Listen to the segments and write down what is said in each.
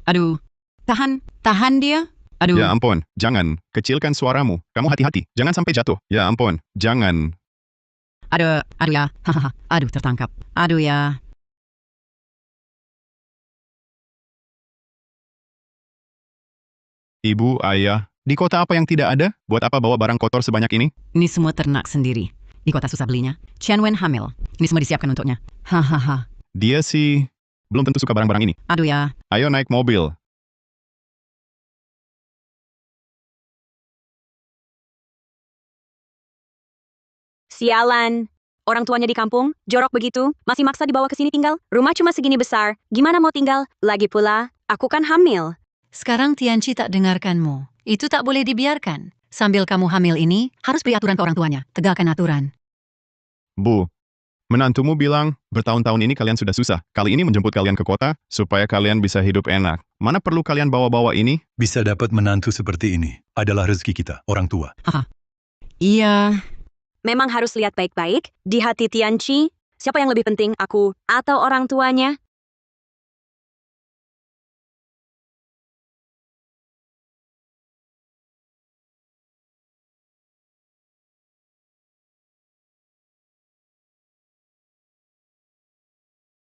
Aduh, tahan dia. Aduh, Ya ampun, jangan. Kecilkan suaramu. Kamu hati-hati. Jangan sampai jatuh. Ya ampun, jangan. aduh ya, hahaha, aduh tertangkap. Aduh ya, Ibu, ayah, di kota apa yang tidak ada? Buat apa bawa barang kotor sebanyak ini? ini semua ternak sendiri. Di kota susah belinya. Qianwen hamil. Ini semua disiapkan untuknya. Hahaha, Dia sih belum tentu suka barang-barang ini. aduh ya, Ayo naik mobil. Sialan. Orang tuanya di kampung, jorok begitu, masih maksa dibawa ke sini tinggal. Rumah cuma segini besar, gimana mau tinggal? Lagi pula, aku kan hamil. Sekarang Tianci tak dengarkanmu. Itu tak boleh dibiarkan. Sambil kamu hamil ini, harus beri aturan ke orang tuanya. Tegakkan aturan. Bu, menantumu bilang, bertahun-tahun ini kalian sudah susah. Kali ini menjemput kalian ke kota, supaya kalian bisa hidup enak. Mana perlu kalian bawa-bawa ini? Bisa dapat menantu seperti ini adalah rezeki kita, orang tua. iya. Memang harus lihat baik-baik, di hati Tianci, siapa yang lebih penting, aku atau orang tuanya?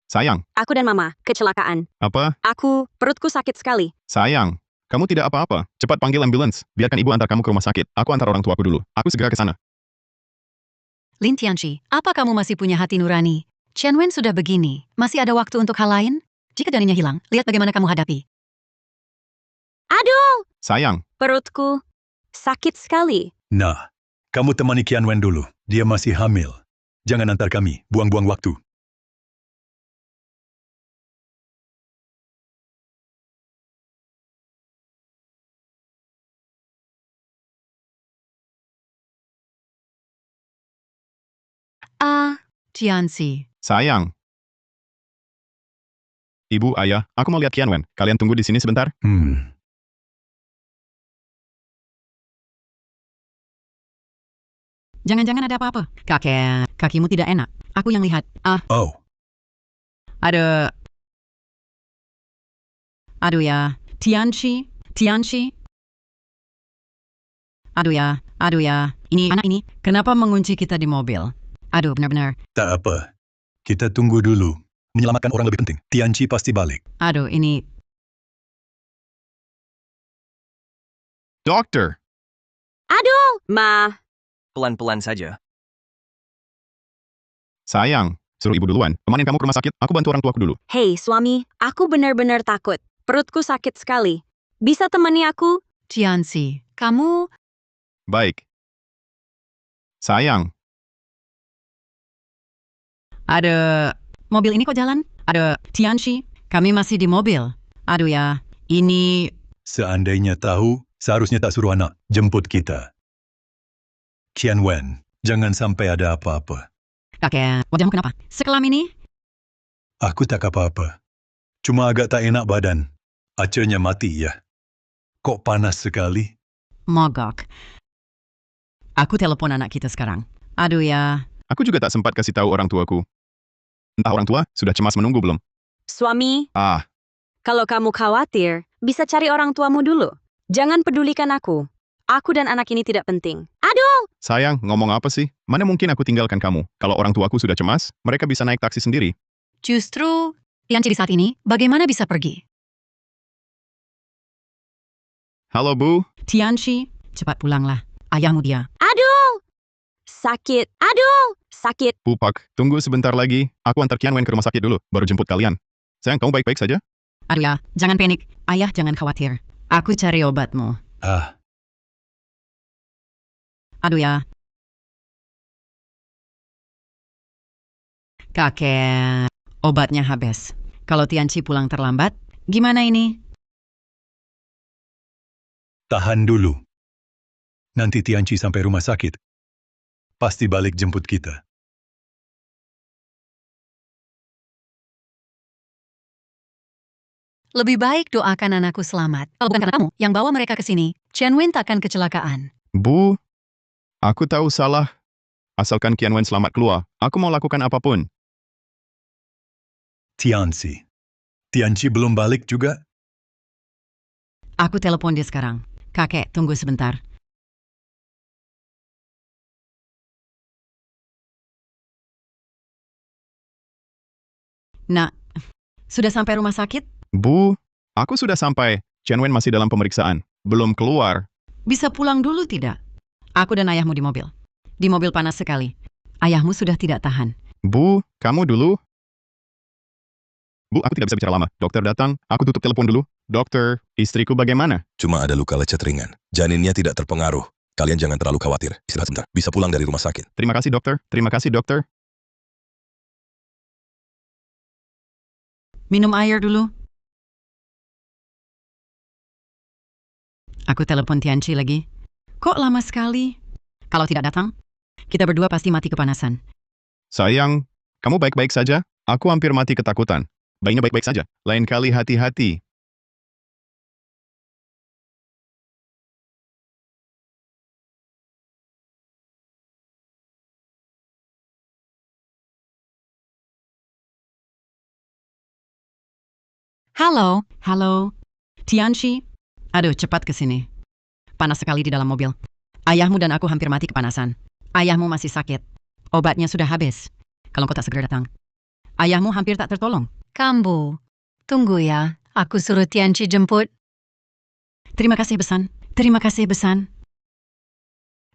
Sayang, Aku dan mama, kecelakaan. apa? Perutku sakit sekali. Sayang, kamu tidak apa-apa. Cepat panggil ambulans. Biarkan ibu antar kamu ke rumah sakit. Aku antar orang tuaku dulu. Aku segera ke sana. Lin Tianci, apa kamu masih punya hati nurani? Qianwen sudah begini. Masih ada waktu untuk hal lain? Jika janinnya hilang, lihat bagaimana kamu hadapi. Aduh, Sayang, perutku sakit sekali. Nah, kamu temani Qian Wen dulu. Dia masih hamil. Jangan antar kami, buang-buang waktu. Tianci. sayang. Ibu, ayah, aku mau lihat Qianwen. Kalian tunggu di sini sebentar. Jangan-jangan ada apa-apa. Kakek, kakimu tidak enak. Aku yang lihat. Oh, Aduh ya, Tianci. Aduh ya, ini anak ini, kenapa mengunci kita di mobil? Aduh, benar-benar. tak apa. Kita tunggu dulu. Menyelamatkan orang lebih penting. Tianci pasti balik. Aduh, ini, Dokter! Aduh, Ma. Pelan-pelan saja. Sayang, suruh ibu duluan. Temanin kamu ke rumah sakit, aku bantu orang tuaku dulu. Hei, suami, aku benar-benar takut. Perutku sakit sekali. Bisa temani aku? Tianci, kamu... Baik. Sayang, ada mobil ini kok jalan? Ada Tianci, kami masih di mobil. Aduh ya, ini, Seandainya tahu, seharusnya tak suruh anak jemput kita. Qian Wen, jangan sampai ada apa-apa. kakek, wajahmu kenapa? Sekelam ini? Aku tak apa-apa. Cuma agak tak enak badan. Acenya mati ya. Kok panas sekali? Mogok. Aku telepon anak kita sekarang. Aduh ya, aku juga tak sempat kasih tahu orang tuaku. Entah orang tua sudah cemas menunggu belum? Suami, Ah, kalau kamu khawatir, bisa cari orang tuamu dulu. Jangan pedulikan aku. Aku dan anak ini tidak penting. Aduh! sayang, ngomong apa sih? Mana mungkin aku tinggalkan kamu? Kalau orang tuaku sudah cemas, mereka bisa naik taksi sendiri. Justru, Tianci di saat ini, bagaimana bisa pergi? Halo Bu, Tianci, cepat pulanglah. Ayahmu dia. Aduh! Sakit. Aduh! Sakit. Bu Pak, tunggu sebentar lagi. Aku antar Qianwen ke rumah sakit dulu, baru jemput kalian. Sayang, kamu baik-baik saja? Aduh ya, jangan panik. Ayah, jangan khawatir. Aku cari obatmu. Aduh ya. Kakek, obatnya habis. Kalau Tianci pulang terlambat, gimana ini? Tahan dulu. Nanti Tianci sampai rumah sakit. Pasti balik jemput kita. Lebih baik doakan anakku selamat. Kalau bukan karena kamu yang bawa mereka ke sini, Qianwen takkan kecelakaan. Bu, aku tahu salah. Asalkan Qianwen selamat keluar, aku mau lakukan apapun. Tianci belum balik juga? Aku telepon dia sekarang. Kakek, tunggu sebentar. Nak, sudah sampai rumah sakit? Bu, aku sudah sampai. Chen Wen masih dalam pemeriksaan. Belum keluar. Bisa pulang dulu tidak? Aku dan ayahmu di mobil. Di mobil panas sekali. Ayahmu sudah tidak tahan. Bu, kamu dulu. Bu, aku tidak bisa bicara lama. Dokter datang, aku tutup telepon dulu. Dokter, istriku bagaimana? Cuma ada luka lecet ringan. Janinnya tidak terpengaruh. Kalian jangan terlalu khawatir. Istirahat sebentar. Bisa pulang dari rumah sakit. Terima kasih dokter. Terima kasih dokter. Minum air dulu. Aku telepon Tianchi lagi. Kok lama sekali? Kalau tidak datang, kita berdua pasti mati kepanasan. Sayang, kamu baik-baik saja? Aku hampir mati ketakutan. Bayinya baik-baik saja. Lain kali hati-hati. Halo, Halo, Tianchi. Aduh, cepat ke sini. Panas sekali di dalam mobil. Ayahmu dan aku hampir mati kepanasan. Ayahmu masih sakit. Obatnya sudah habis. Kalau kau tak segera datang. Ayahmu hampir tak tertolong. Kambu. Tunggu ya, aku suruh Tianchi jemput. Terima kasih Besan. Terima kasih Besan.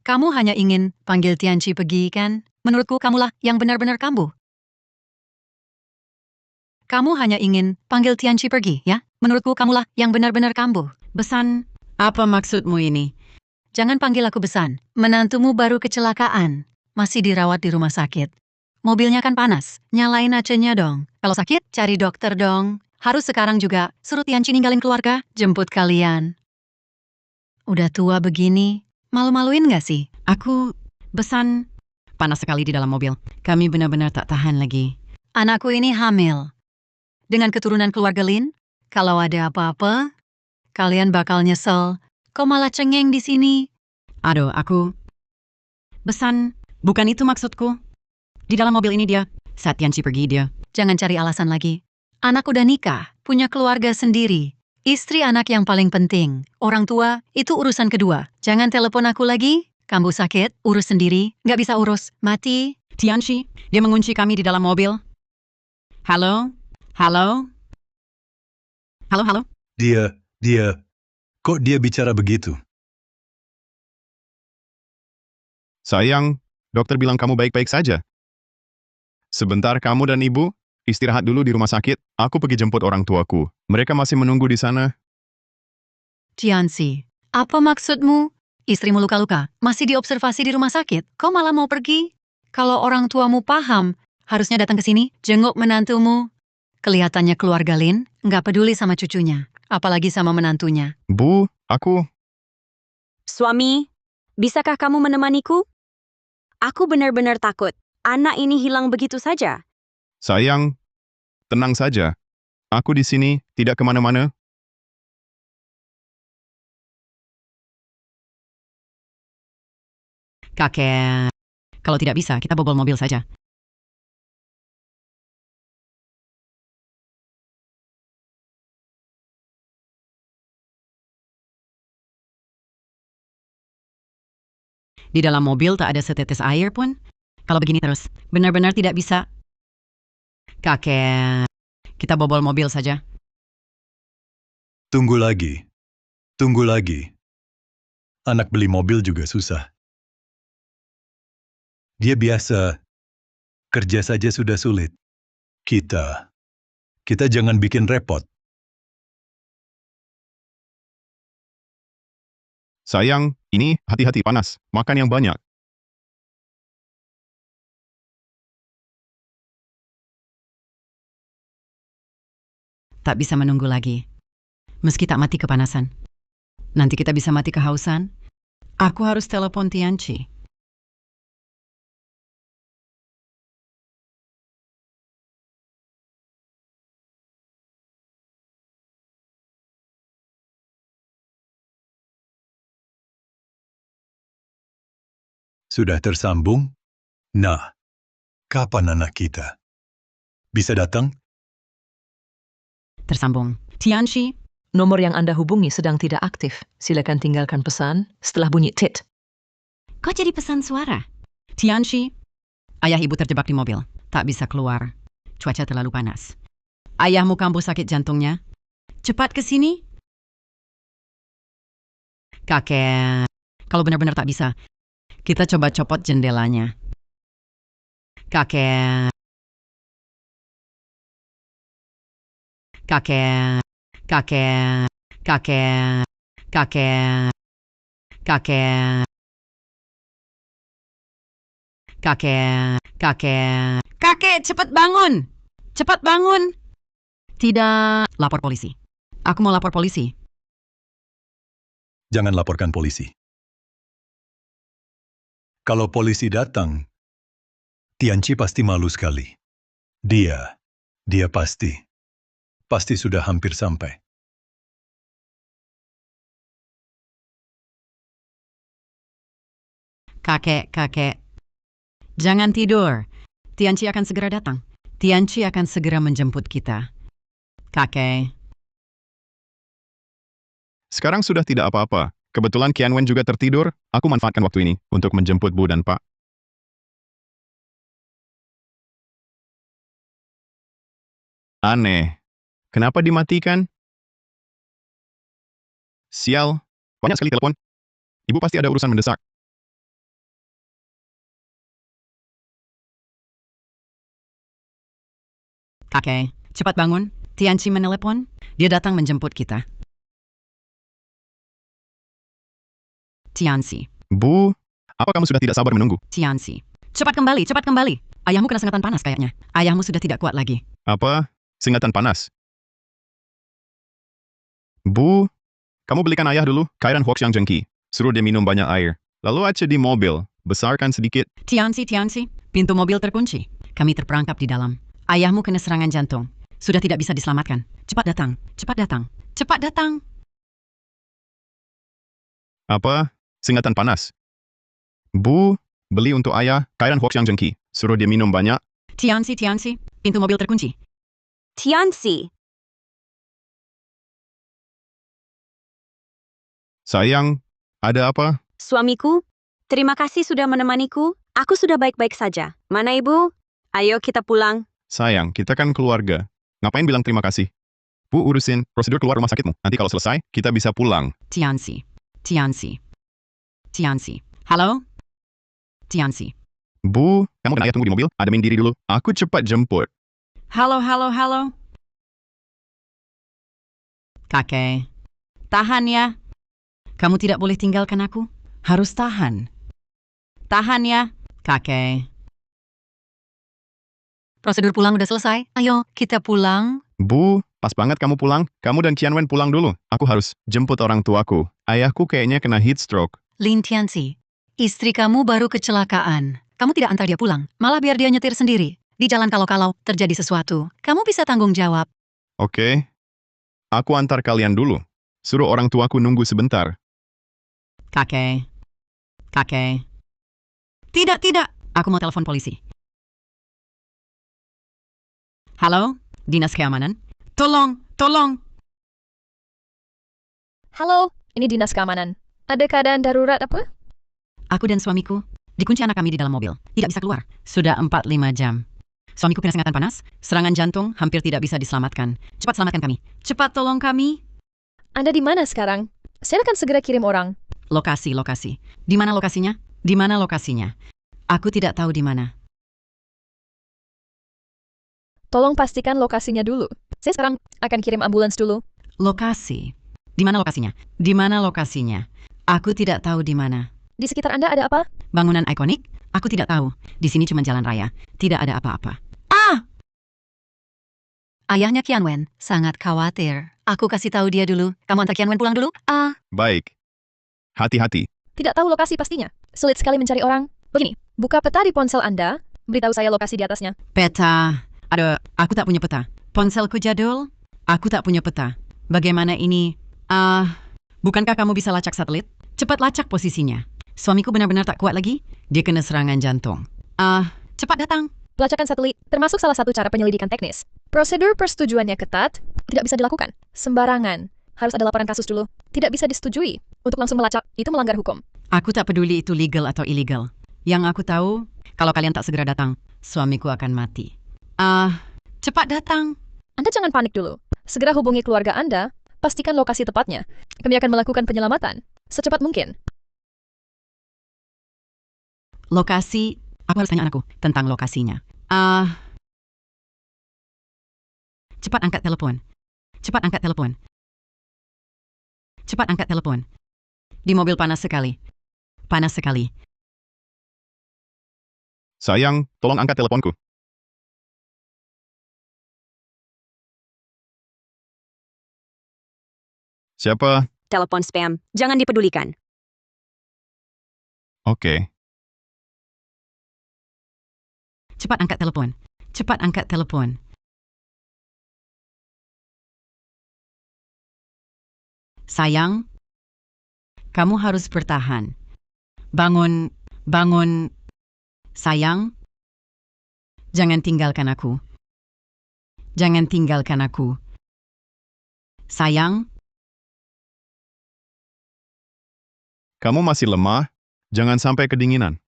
Kamu hanya ingin panggil Tianchi pergi, kan? Menurutku kamulah yang benar-benar kambuh. Kamu hanya ingin panggil Tianchi pergi, ya? Menurutku kamulah yang benar-benar kambuh. Besan, apa maksudmu ini? Jangan panggil aku Besan. Menantumu baru kecelakaan. Masih dirawat di rumah sakit. Mobilnya kan panas. Nyalain AC-nya dong. Kalau sakit, cari dokter dong. Harus sekarang juga. Suruh Tianchi ninggalin keluarga. Jemput kalian. Udah tua begini. Malu-maluin gak sih? Aku, Besan, panas sekali di dalam mobil. Kami benar-benar tak tahan lagi. Anakku ini hamil. Dengan keturunan keluarga Lin, kalau ada apa-apa, kalian bakal nyesel. Kok malah cengeng di sini? Aduh, aku... Besan, bukan itu maksudku. Di dalam mobil ini dia. Saat Tianchi pergi dia. Jangan cari alasan lagi. Anak udah nikah, punya keluarga sendiri. Istri anak yang paling penting. Orang tua, itu urusan kedua. Jangan telepon aku lagi. Kamu sakit, urus sendiri. Nggak bisa urus, mati. Tianchi, dia mengunci kami di dalam mobil. Halo? Halo? Halo, halo? Kok dia bicara begitu? Sayang, dokter bilang kamu baik-baik saja. Sebentar kamu dan ibu, istirahat dulu di rumah sakit. Aku pergi jemput orang tuaku. Mereka masih menunggu di sana. Tianchi, apa maksudmu? Istrimu luka-luka, masih diobservasi di rumah sakit. Kau malah mau pergi? Kalau orang tuamu paham, harusnya datang ke sini, jenguk menantumu. Kelihatannya keluarga Lin nggak peduli sama cucunya, apalagi sama menantunya. Bu, aku... Suami, bisakah kamu menemaniku? Aku benar-benar takut. Anak ini hilang begitu saja. Sayang, tenang saja. Aku di sini, tidak kemana-mana. Kakek... Kalau tidak bisa, kita bobol mobil saja. Di dalam mobil tak ada setetes air pun. Kalau begini terus, benar-benar tidak bisa. Kakek, kita bobol mobil saja. Tunggu lagi. Tunggu lagi. Anak beli mobil juga susah. Dia biasa. Kerja saja sudah sulit. Kita jangan bikin repot. Sayang, ini hati-hati panas. Makan yang banyak. Tak bisa menunggu lagi. Meski tak mati kepanasan. Nanti kita bisa mati kehausan. Aku harus telepon Tianchi. Sudah tersambung? Nah, kapan anak kita bisa datang? Tersambung. Tianchi, Nomor yang Anda hubungi sedang tidak aktif. Silakan tinggalkan pesan setelah bunyi tit. Kok jadi pesan suara? Tianchi, ayah ibu terjebak di mobil. Tak bisa keluar. Cuaca terlalu panas. Ayahmu kambuh sakit jantungnya. Cepat ke sini. Kakek, kalau benar-benar tak bisa, kita coba copot jendelanya. Kakek. Kakek. Kakek. Kakek. Kakek. Kakek. Kakek. Kakek. Kakek, cepat bangun. Cepat bangun. Tidak, lapor polisi. Aku mau lapor polisi. Jangan laporkan polisi. Kalau polisi datang, Tianchi pasti malu sekali. Dia pasti sudah hampir sampai. Kakek. Jangan tidur. Tianchi akan segera datang. Tianchi akan segera menjemput kita. Kakek. Sekarang sudah tidak apa-apa. Kebetulan Qianwen juga tertidur, aku manfaatkan waktu ini untuk menjemput Bu dan Pak. Aneh. Kenapa dimatikan? Sial. Banyak sekali telepon. Ibu pasti ada urusan mendesak. Kakek, cepat bangun. Tianchi menelepon. Dia datang menjemput kita. Tianchi. Bu, apa kamu sudah tidak sabar menunggu? Tianchi. Cepat kembali, cepat kembali. Ayahmu kena sengatan panas kayaknya. Ayahmu sudah tidak kuat lagi. Apa? Sengatan panas? Bu, kamu belikan ayah dulu cairan Huoxiang Jengki. Suruh dia minum banyak air. Lalu aja di mobil. Besarkan sedikit. Tianchi. Pintu mobil terkunci. Kami terperangkap di dalam. Ayahmu kena serangan jantung. Sudah tidak bisa diselamatkan. Cepat datang. Cepat datang. Cepat datang. Apa? Sengatan panas? Bu, beli untuk ayah cairan Huoxiang Jengki. Suruh dia minum banyak. Tianchi. Pintu mobil terkunci. Tianchi. Sayang, ada apa? Suamiku, terima kasih sudah menemaniku. Aku sudah baik-baik saja. Mana ibu? Ayo kita pulang. Sayang, kita kan keluarga. Ngapain bilang terima kasih? Bu, urusin prosedur keluar rumah sakitmu. Nanti kalau selesai, kita bisa pulang. Tianchi. Halo? Tianchi. Bu, kamu dan ayah tunggu di mobil. Ademin diri dulu. Aku cepat jemput. Halo. Kakek, tahan ya. Kamu tidak boleh tinggalkan aku. Harus tahan. Tahan ya, kakek. Prosedur pulang udah selesai. Ayo, kita pulang. Bu, pas banget kamu pulang. Kamu dan Qianwen pulang dulu. Aku harus jemput orang tuaku. Ayahku kayaknya kena heat stroke. Lin Tianchi, istri kamu baru kecelakaan. Kamu tidak antar dia pulang, malah biar dia nyetir sendiri. Di jalan kalau-kalau terjadi sesuatu, kamu bisa tanggung jawab. Oke. Aku antar kalian dulu. Suruh orang tuaku nunggu sebentar. Kakek. Tidak. Aku mau telepon polisi. Halo, Dinas Keamanan. Tolong. Halo, ini Dinas Keamanan. Ada keadaan darurat apa? Aku dan suamiku dikunci anak kami di dalam mobil. Tidak bisa keluar. Sudah 4-5 jam. Suamiku kena sengatan panas, serangan jantung, hampir tidak bisa diselamatkan. Cepat selamatkan kami. Cepat tolong kami. Anda di mana sekarang? Saya akan segera kirim orang. Lokasi. Di mana lokasinya? Aku tidak tahu di mana. Tolong pastikan lokasinya dulu. Saya sekarang akan kirim ambulans dulu. Lokasi. Di mana lokasinya? Aku tidak tahu di mana. Di sekitar Anda ada apa? Bangunan ikonik? Aku tidak tahu. Di sini cuma jalan raya. Tidak ada apa-apa. Ayahnya Qianwen sangat khawatir. Aku kasih tahu dia dulu. Kamu antar Qianwen pulang dulu? Baik. Hati-hati. Tidak tahu lokasi pastinya. Sulit sekali mencari orang. Begini, buka peta di ponsel Anda. Beritahu saya lokasi di atasnya. Peta. Aduh, aku tak punya peta. Ponselku jadul. Aku tak punya peta. Bagaimana ini? Bukankah kamu bisa lacak satelit? Cepat lacak posisinya. Suamiku benar-benar tak kuat lagi. Dia kena serangan jantung. Cepat datang. Pelacakan satelit termasuk salah satu cara penyelidikan teknis. Prosedur persetujuannya ketat, tidak bisa dilakukan sembarangan. Harus ada laporan kasus dulu. Tidak bisa disetujui. Untuk langsung melacak, itu melanggar hukum. Aku tak peduli itu legal atau illegal. Yang aku tahu, kalau kalian tak segera datang, suamiku akan mati. Cepat datang. Anda jangan panik dulu. Segera hubungi keluarga Anda, pastikan lokasi tepatnya. Kami akan melakukan penyelamatan secepat mungkin. Lokasi, aku harus tanya anakku tentang lokasinya. Cepat angkat telepon. Cepat angkat telepon. Cepat angkat telepon. Di mobil panas sekali. Panas sekali. Sayang, tolong angkat teleponku. Siapa? Telepon spam, jangan dipedulikan. Oke. Cepat angkat telepon. Cepat angkat telepon. Sayang, kamu harus bertahan. Bangun, bangun. Sayang, jangan tinggalkan aku. Jangan tinggalkan aku. Sayang, Kamu masih lemah? Jangan sampai kedinginan.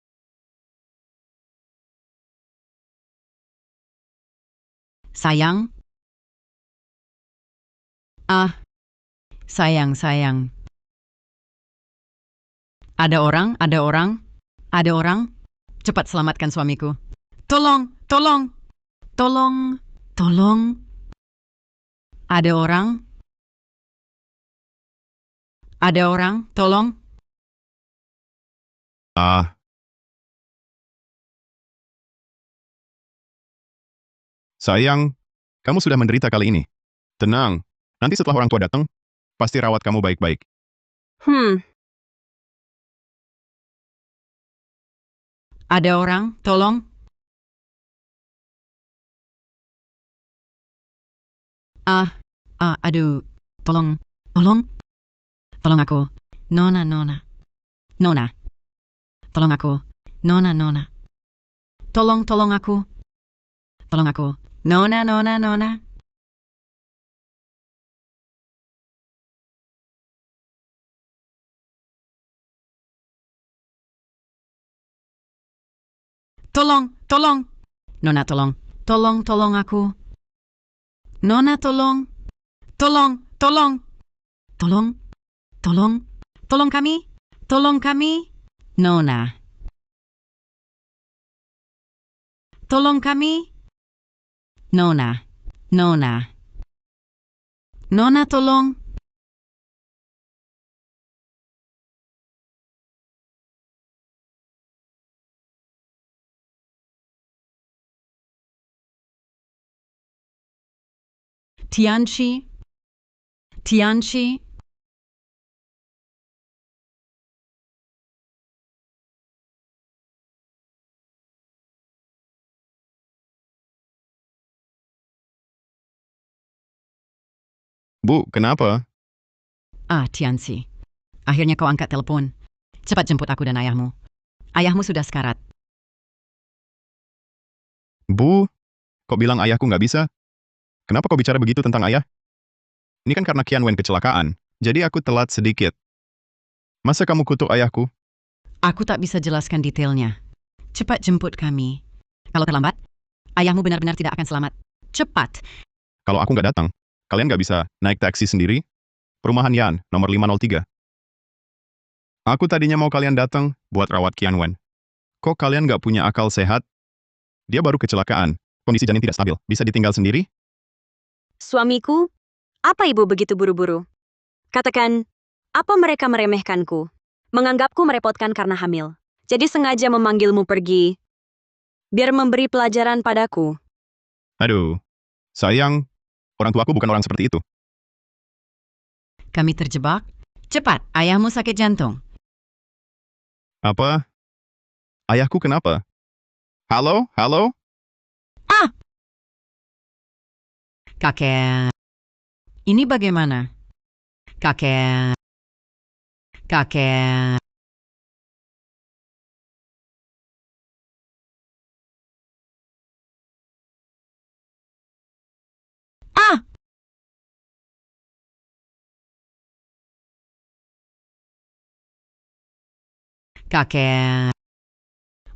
sayang. Sayang, sayang. Ada orang, ada orang, ada orang. Cepat selamatkan suamiku. Tolong, tolong, tolong, tolong. Ada orang. Ada orang, tolong. Sayang, kamu sudah menderita kali ini. Tenang, nanti setelah orang tua datang, pasti rawat kamu baik-baik. Ada orang, tolong. Aduh, tolong, tolong, tolong aku. Nona, Nona, Nona, tolong aku. Nona, Nona, tolong aku. Tolong aku. Nona, Nona, Nona. Tolong, tolong. Nona, tolong. Tolong aku. Nona, tolong. Tolong, tolong. Tolong, tolong. Tolong kami. Tolong kami. Nona. Tolong kami. Nona. Nona. Nona, tolong. Tianchi. Tianchi. Bu, kenapa? Tianchi. Akhirnya kau angkat telepon. Cepat jemput aku dan ayahmu. Ayahmu sudah sekarat. Bu, kok bilang ayahku nggak bisa? Kenapa kau bicara begitu tentang ayah? Ini kan karena Kian Wen kecelakaan, jadi aku telat sedikit. Masa kamu kutuk ayahku? Aku tak bisa jelaskan detailnya. Cepat jemput kami. Kalau terlambat, ayahmu benar-benar tidak akan selamat. Cepat. Kalau aku nggak datang, kalian nggak bisa naik taksi sendiri? Perumahan Yan, nomor 503. Aku tadinya mau kalian datang buat rawat Kian Wen. Kok kalian nggak punya akal sehat? Dia baru kecelakaan. Kondisi janin tidak stabil. Bisa ditinggal sendiri? Suamiku, apa ibu begitu buru-buru? Katakan, apa mereka meremehkanku? Menganggapku merepotkan karena hamil. Jadi sengaja memanggilmu pergi, biar memberi pelajaran padaku. Aduh, sayang, orang tuaku bukan orang seperti itu. Kami terjebak. Cepat, ayahmu sakit jantung. Apa? Ayahku kenapa? Halo? Halo? Kakek. Ini bagaimana? Kakek. Kakek. Kakek.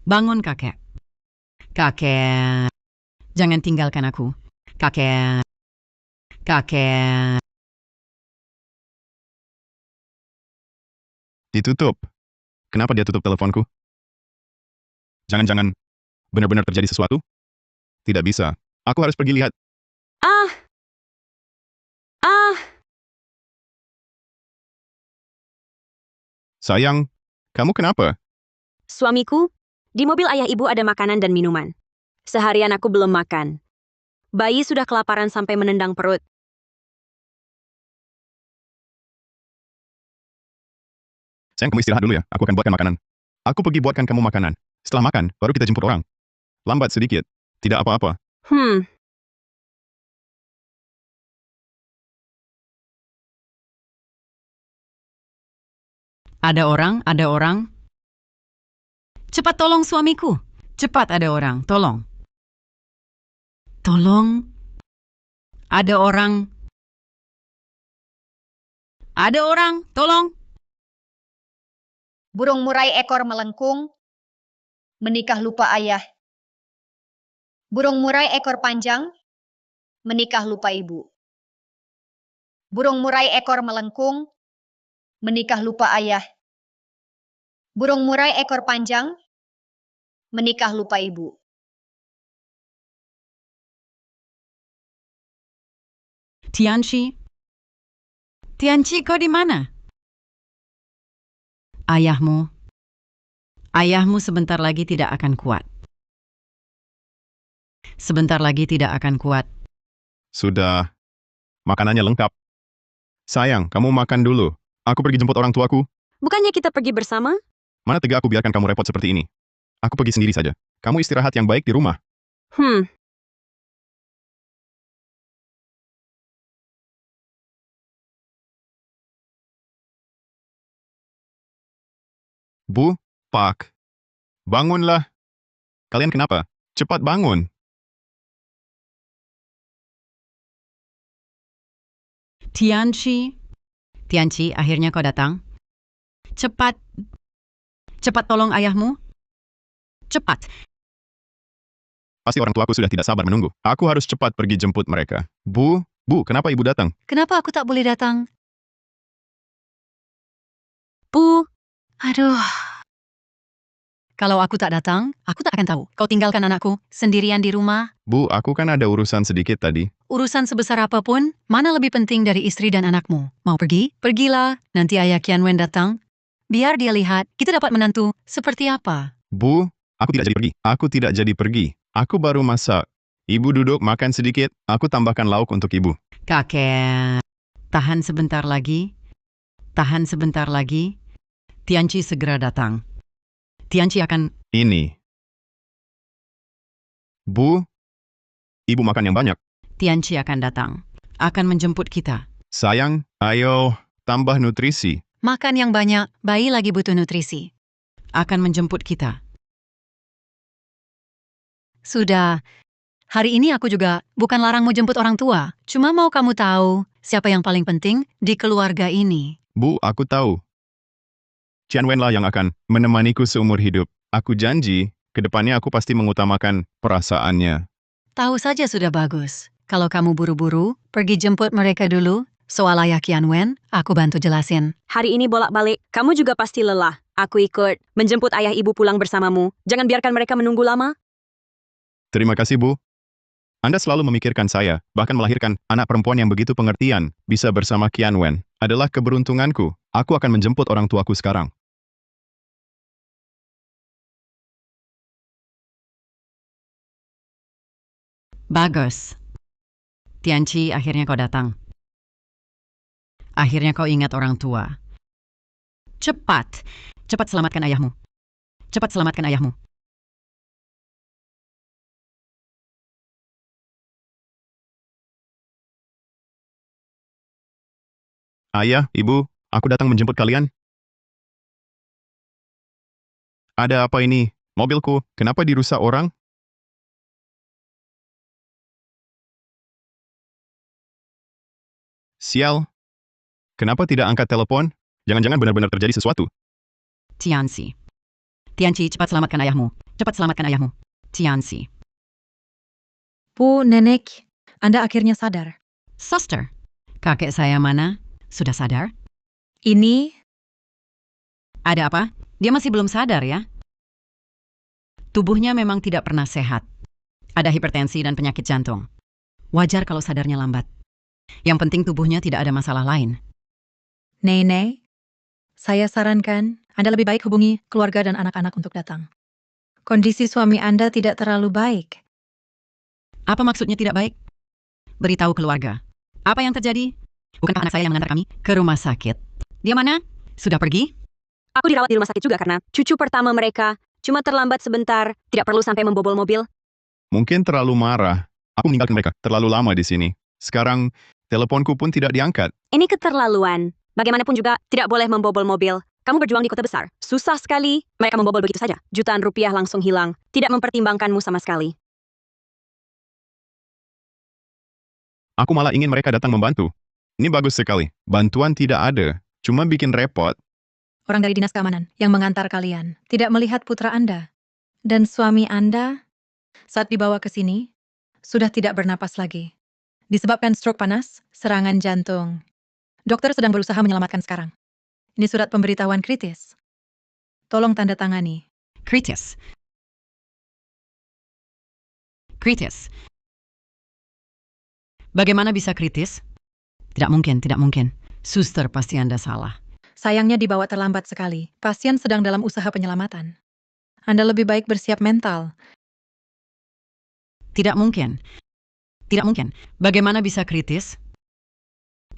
Bangun, kakek. Kakek. Jangan tinggalkan aku. Kakek. Kakek. Ditutup. Kenapa dia tutup teleponku? Jangan-jangan benar-benar terjadi sesuatu? Tidak bisa. Aku harus pergi lihat. Ah! Ah! Sayang, kamu kenapa? Suamiku, di mobil ayah ibu ada makanan dan minuman. Seharian aku belum makan. Bayi sudah kelaparan sampai menendang perut. Sayang, kamu istirahat dulu ya. Aku akan buatkan makanan. Aku pergi buatkan kamu makanan. Setelah makan, baru kita jemput orang. Lambat sedikit. Tidak apa-apa. Ada orang. Cepat tolong suamiku. Cepat ada orang, tolong. Tolong. Ada orang. Ada orang, tolong. Burung murai ekor melengkung, menikah lupa ayah. Burung murai ekor panjang, menikah lupa ibu. Burung murai ekor melengkung, menikah lupa ayah. Burung murai ekor panjang, menikah lupa ibu. Tianchi. Tianchi, kau di mana? Ayahmu. Ayahmu sebentar lagi tidak akan kuat. Sebentar lagi tidak akan kuat. Sudah. Makanannya lengkap. Sayang, kamu makan dulu. Aku pergi jemput orang tuaku. Bukannya kita pergi bersama? Mana tega aku biarkan kamu repot seperti ini. Aku pergi sendiri saja. Kamu istirahat yang baik di rumah. Bu, Pak. Bangunlah. Kalian kenapa? Cepat bangun. Tianchi. Tianchi, akhirnya kau datang. Cepat. Cepat tolong ayahmu. Cepat. Pasti orang tuaku sudah tidak sabar menunggu. Aku harus cepat pergi jemput mereka. Bu, kenapa ibu datang? Kenapa aku tak boleh datang? Bu, Aduh. Kalau aku tak datang, aku tak akan tahu. Kau tinggalkan anakku sendirian di rumah. Bu, aku kan ada urusan sedikit tadi. Urusan sebesar apapun, mana lebih penting dari istri dan anakmu? Mau pergi? Pergilah. Nanti ayah Kian Wen datang. Biar dia lihat, kita dapat menantu seperti apa. Bu, aku tidak jadi pergi. Aku tidak jadi pergi. Aku baru masak. Ibu duduk makan sedikit, aku tambahkan lauk untuk ibu. Kakek. Tahan sebentar lagi. Tahan sebentar lagi. Tianchi segera datang. Tianchi akan... Ini. Bu, ibu makan yang banyak. Tianchi akan datang. Akan menjemput kita. Sayang, ayo, tambah nutrisi. Makan yang banyak, bayi lagi butuh nutrisi. Akan menjemput kita. Sudah. Hari ini aku juga bukan larangmu jemput orang tua. Cuma mau kamu tahu siapa yang paling penting di keluarga ini. Bu, aku tahu. Tian Wen lah yang akan menemaniku seumur hidup. Aku janji, ke depannya aku pasti mengutamakan perasaannya. Tahu saja sudah bagus. Kalau kamu buru-buru, pergi jemput mereka dulu. Soal ayah Kian Wen, aku bantu jelasin. hari ini bolak-balik. Kamu juga pasti lelah. Aku ikut. Menjemput ayah ibu pulang bersamamu. Jangan biarkan mereka menunggu lama. Terima kasih, Bu. Anda selalu memikirkan saya, bahkan melahirkan anak perempuan yang begitu pengertian, bisa bersama Kian Wen. Adalah keberuntunganku. Aku akan menjemput orang tuaku sekarang. Bagus. Tianchi, akhirnya kau datang. Akhirnya kau ingat orang tua. Cepat. Cepat selamatkan ayahmu. Cepat selamatkan ayahmu. Ayah, Ibu, aku datang menjemput kalian. Ada apa ini? Mobilku, kenapa dirusak orang? Sial. Kenapa tidak angkat telepon? Jangan-jangan benar-benar terjadi sesuatu. Tianchi. Tianqi, cepat selamatkan ayahmu. Cepat selamatkan ayahmu. Tianqi. Bu, Nenek, Anda akhirnya sadar. Suster, kakek saya mana? Sudah sadar? Ini Ada apa? Dia masih belum sadar ya? Tubuhnya memang tidak pernah sehat. Ada hipertensi dan penyakit jantung. Wajar kalau sadarnya lambat. Yang penting tubuhnya tidak ada masalah lain. Nenek, saya sarankan Anda lebih baik hubungi keluarga dan anak-anak untuk datang. Kondisi suami Anda tidak terlalu baik. Apa maksudnya tidak baik? Beritahu keluarga. Apa yang terjadi? Bukankah anak saya yang mengantar kami ke rumah sakit? Dia mana? Sudah pergi? Aku dirawat di rumah sakit juga karena cucu pertama mereka cuma terlambat sebentar, tidak perlu sampai membobol mobil. Mungkin terlalu marah. Aku meninggalkan mereka terlalu lama di sini. Sekarang, teleponku pun tidak diangkat. Ini keterlaluan. Bagaimanapun juga tidak boleh membobol mobil. Kamu berjuang di kota besar. Susah sekali. Mereka membobol begitu saja. Jutaan rupiah langsung hilang. Tidak mempertimbangkanmu sama sekali. Aku malah ingin mereka datang membantu. Ini bagus sekali. Bantuan tidak ada. Cuma bikin repot. Orang dari dinas keamanan yang mengantar kalian tidak melihat putra Anda. Dan suami Anda saat dibawa ke sini sudah tidak bernapas lagi. Disebabkan stroke panas, serangan jantung. Dokter sedang berusaha menyelamatkan sekarang. Ini surat pemberitahuan kritis. Tolong tanda tangani. Kritis. Kritis. Bagaimana bisa kritis? Tidak mungkin, tidak mungkin. Suster, pasti Anda salah. Sayangnya dibawa terlambat sekali. Pasien sedang dalam usaha penyelamatan. Anda lebih baik bersiap mental. Tidak mungkin. Tidak mungkin. Bagaimana bisa kritis?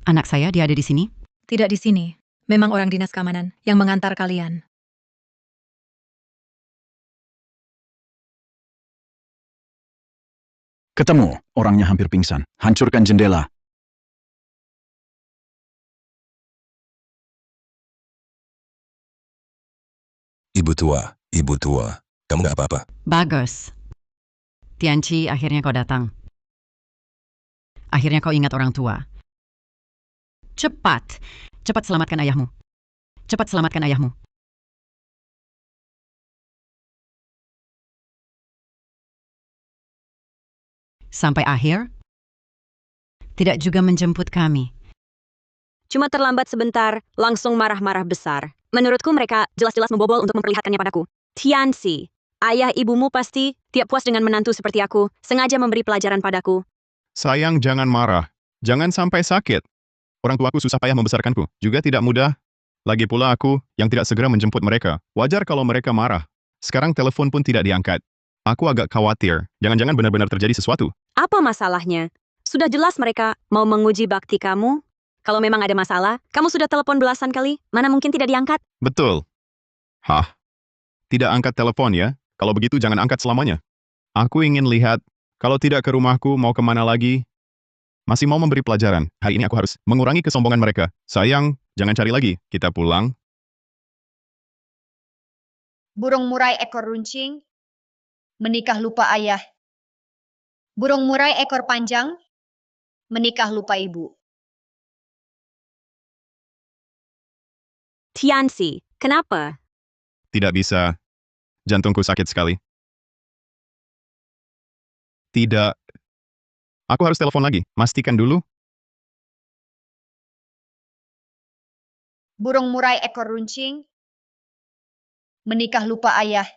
Anak saya, dia ada di sini? Tidak di sini. Memang orang dinas keamanan yang mengantar kalian. Ketemu, orangnya hampir pingsan. Hancurkan jendela. Ibu tua, kamu nggak apa-apa. Bagus. Tianqi, akhirnya kau datang. Akhirnya kau ingat orang tua. Cepat. Cepat selamatkan ayahmu. Cepat selamatkan ayahmu. Sampai akhir, tidak juga menjemput kami. Cuma terlambat sebentar, langsung marah-marah besar. Menurutku mereka jelas-jelas membobol untuk memperlihatkannya padaku. Tianqi, ayah ibumu pasti tidak puas dengan menantu seperti aku, sengaja memberi pelajaran padaku. Sayang, jangan marah. Jangan sampai sakit. Orang tuaku susah payah membesarkanku. Juga tidak mudah. Lagi pula aku yang tidak segera menjemput mereka. Wajar kalau mereka marah. Sekarang telepon pun tidak diangkat. Aku agak khawatir. Jangan-jangan benar-benar terjadi sesuatu. Apa masalahnya? Sudah jelas mereka mau menguji bakti kamu. Kalau memang ada masalah, kamu sudah telepon belasan kali. Mana mungkin tidak diangkat? Betul. Hah? Tidak angkat telepon ya? Kalau begitu jangan angkat selamanya. Aku ingin lihat, kalau tidak ke rumahku mau kemana lagi? Masih mau memberi pelajaran. Hari ini aku harus mengurangi kesombongan mereka. Sayang, jangan cari lagi. Kita pulang. Burung murai ekor runcing, menikah lupa ayah. Burung murai ekor panjang, menikah lupa ibu. Tianqi, kenapa? Tidak bisa. Jantungku sakit sekali. Tidak. Aku harus telepon lagi. Pastikan dulu. Burung murai ekor runcing, menikah lupa ayah.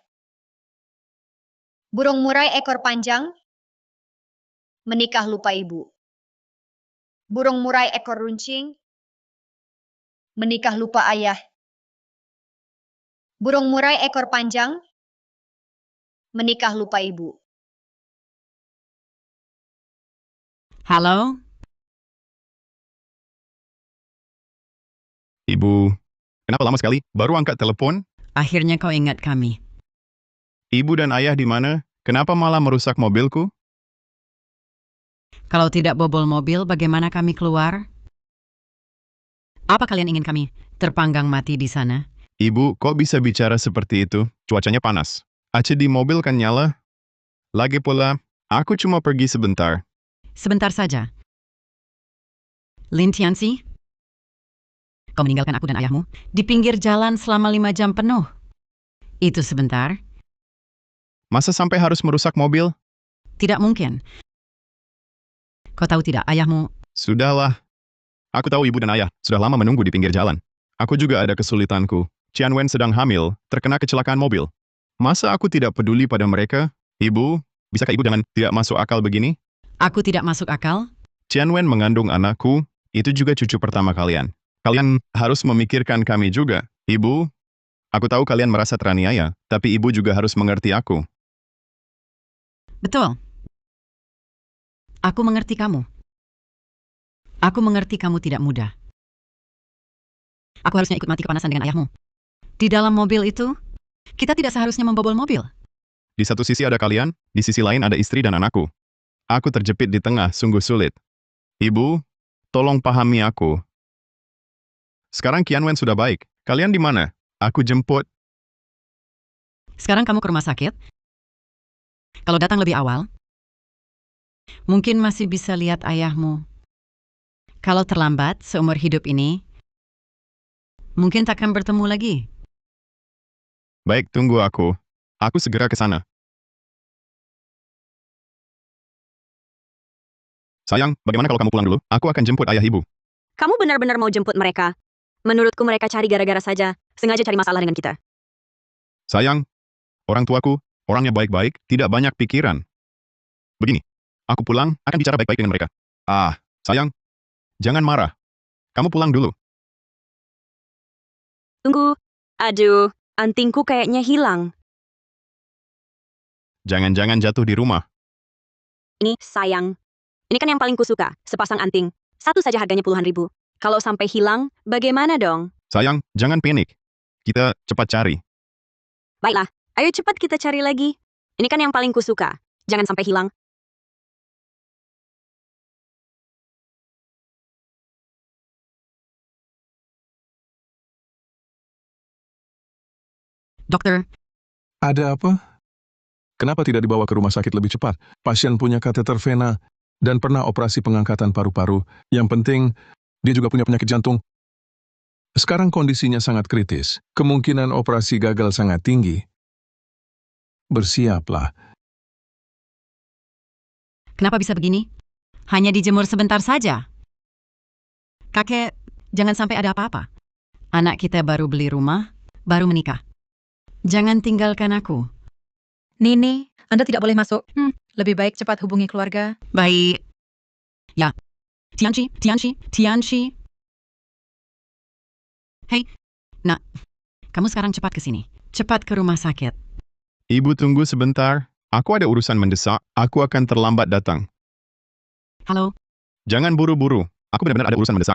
Burung murai ekor panjang, menikah lupa ibu. Burung murai ekor runcing, menikah lupa ayah. Burung murai ekor panjang, menikah lupa ibu. Halo? Ibu, kenapa lama sekali? Baru angkat telepon? Akhirnya kau ingat kami. Ibu dan ayah di mana? Kenapa malah merusak mobilku? Kalau tidak bobol mobil, bagaimana kami keluar? Apa kalian ingin kami terpanggang mati di sana? Ibu, kok bisa bicara seperti itu? Cuacanya panas. AC di mobil kan nyala. Lagi pula, aku cuma pergi sebentar. Sebentar saja. Lin Tianqi, kau meninggalkan aku dan ayahmu di pinggir jalan selama 5 jam penuh. Itu sebentar. Masa sampai harus merusak mobil? Tidak mungkin. Kau tahu tidak, ayahmu... Sudahlah. Aku tahu ibu dan ayah sudah lama menunggu di pinggir jalan. Aku juga ada kesulitanku. Tianwen sedang hamil, terkena kecelakaan mobil. Masa aku tidak peduli pada mereka? Ibu, bisakah ibu jangan tidak masuk akal begini? Aku tidak masuk akal? Tianwen mengandung anakku, itu juga cucu pertama kalian. Kalian harus memikirkan kami juga. Ibu, aku tahu kalian merasa teraniaya, tapi ibu juga harus mengerti aku. Betul. Aku mengerti kamu. Aku mengerti kamu tidak mudah. Aku harusnya ikut mati kepanasan dengan ayahmu. Di dalam mobil itu, kita tidak seharusnya membobol mobil. Di satu sisi ada kalian, di sisi lain ada istri dan anakku. Aku terjepit di tengah, sungguh sulit. Ibu, tolong pahami aku. Sekarang Qianwen sudah baik. Kalian di mana? Aku jemput. Sekarang kamu ke rumah sakit. Kalau datang lebih awal, mungkin masih bisa lihat ayahmu. Kalau terlambat seumur hidup ini, mungkin takkan bertemu lagi. Baik, tunggu aku. Aku segera ke sana. Sayang, bagaimana kalau kamu pulang dulu? Aku akan jemput ayah ibu. Kamu benar-benar mau jemput mereka? Menurutku mereka cari gara-gara saja, sengaja cari masalah dengan kita. Sayang, orang tuaku, orangnya baik-baik, tidak banyak pikiran. Begini, aku pulang, akan bicara baik-baik dengan mereka. Sayang, jangan marah. Kamu pulang dulu. Tunggu. Aduh, antingku kayaknya hilang. Jangan-jangan jatuh di rumah. Ini, sayang. Ini kan yang paling kusuka, sepasang anting. Satu saja harganya puluhan ribu. Kalau sampai hilang, bagaimana dong? Sayang, jangan panik. Kita cepat cari. Baiklah, ayo cepat kita cari lagi. Ini kan yang paling kusuka. Jangan sampai hilang. Dokter, Ada apa? Kenapa tidak dibawa ke rumah sakit lebih cepat? Pasien punya kateter vena dan pernah operasi pengangkatan paru-paru. Yang penting, dia juga punya penyakit jantung. Sekarang kondisinya sangat kritis. Kemungkinan operasi gagal sangat tinggi. Bersiaplah. kenapa bisa begini? Hanya dijemur sebentar saja. Kakek, jangan sampai ada apa-apa. Anak kita baru beli rumah, baru menikah. Jangan tinggalkan aku. Nini, Anda tidak boleh masuk. Lebih baik cepat hubungi keluarga. Baik. Ya. Tianchi. Hei, nak. Kamu sekarang cepat ke sini. Cepat ke rumah sakit. Ibu tunggu sebentar. Aku ada urusan mendesak. Aku akan terlambat datang. Halo, Jangan buru-buru. Aku benar-benar ada urusan mendesak.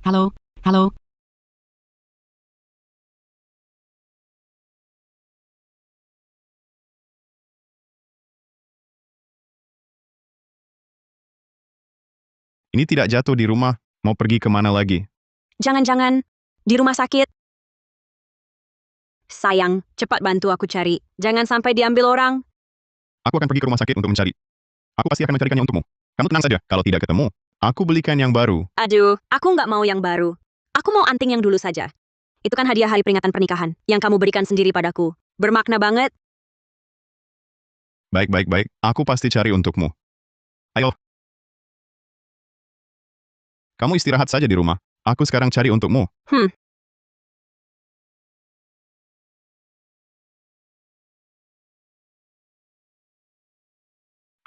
halo. Ini tidak jatuh di rumah. Mau pergi kemana lagi? Jangan-jangan, di rumah sakit. Sayang, cepat bantu aku cari. Jangan sampai diambil orang. Aku akan pergi ke rumah sakit untuk mencari. Aku pasti akan mencarikannya untukmu. Kamu tenang saja. Kalau tidak ketemu, aku belikan yang baru. Aduh, aku nggak mau yang baru. Aku mau anting yang dulu saja. Itu kan hadiah hari peringatan pernikahan yang kamu berikan sendiri padaku. Bermakna banget. Baik. Aku pasti cari untukmu. Ayo. Kamu istirahat saja di rumah. Aku sekarang cari untukmu.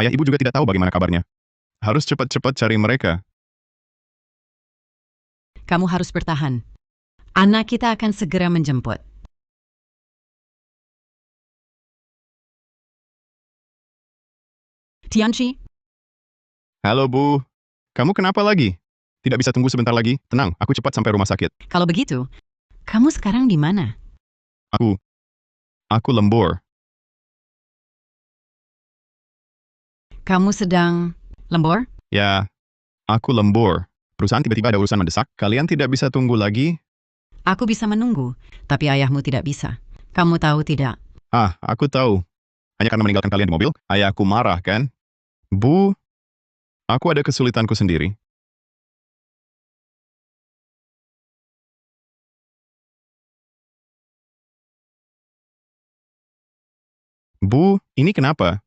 Ayah ibu juga tidak tahu bagaimana kabarnya. Harus cepat-cepat cari mereka. Kamu harus bertahan. Anak kita akan segera menjemput. Tianchi, Halo Bu. Kamu kenapa lagi? Tidak bisa tunggu sebentar lagi? Tenang, aku cepat sampai rumah sakit. kalau begitu, kamu sekarang di mana? Aku lembur. Kamu sedang lembur? Ya, aku lembur. Perusahaan tiba-tiba ada urusan mendesak. Kalian tidak bisa tunggu lagi? Aku bisa menunggu, tapi ayahmu tidak bisa. Kamu tahu tidak? Aku tahu. Hanya karena meninggalkan kalian di mobil, ayahku marah kan? Bu, aku ada kesulitanku sendiri. Bu, ini kenapa?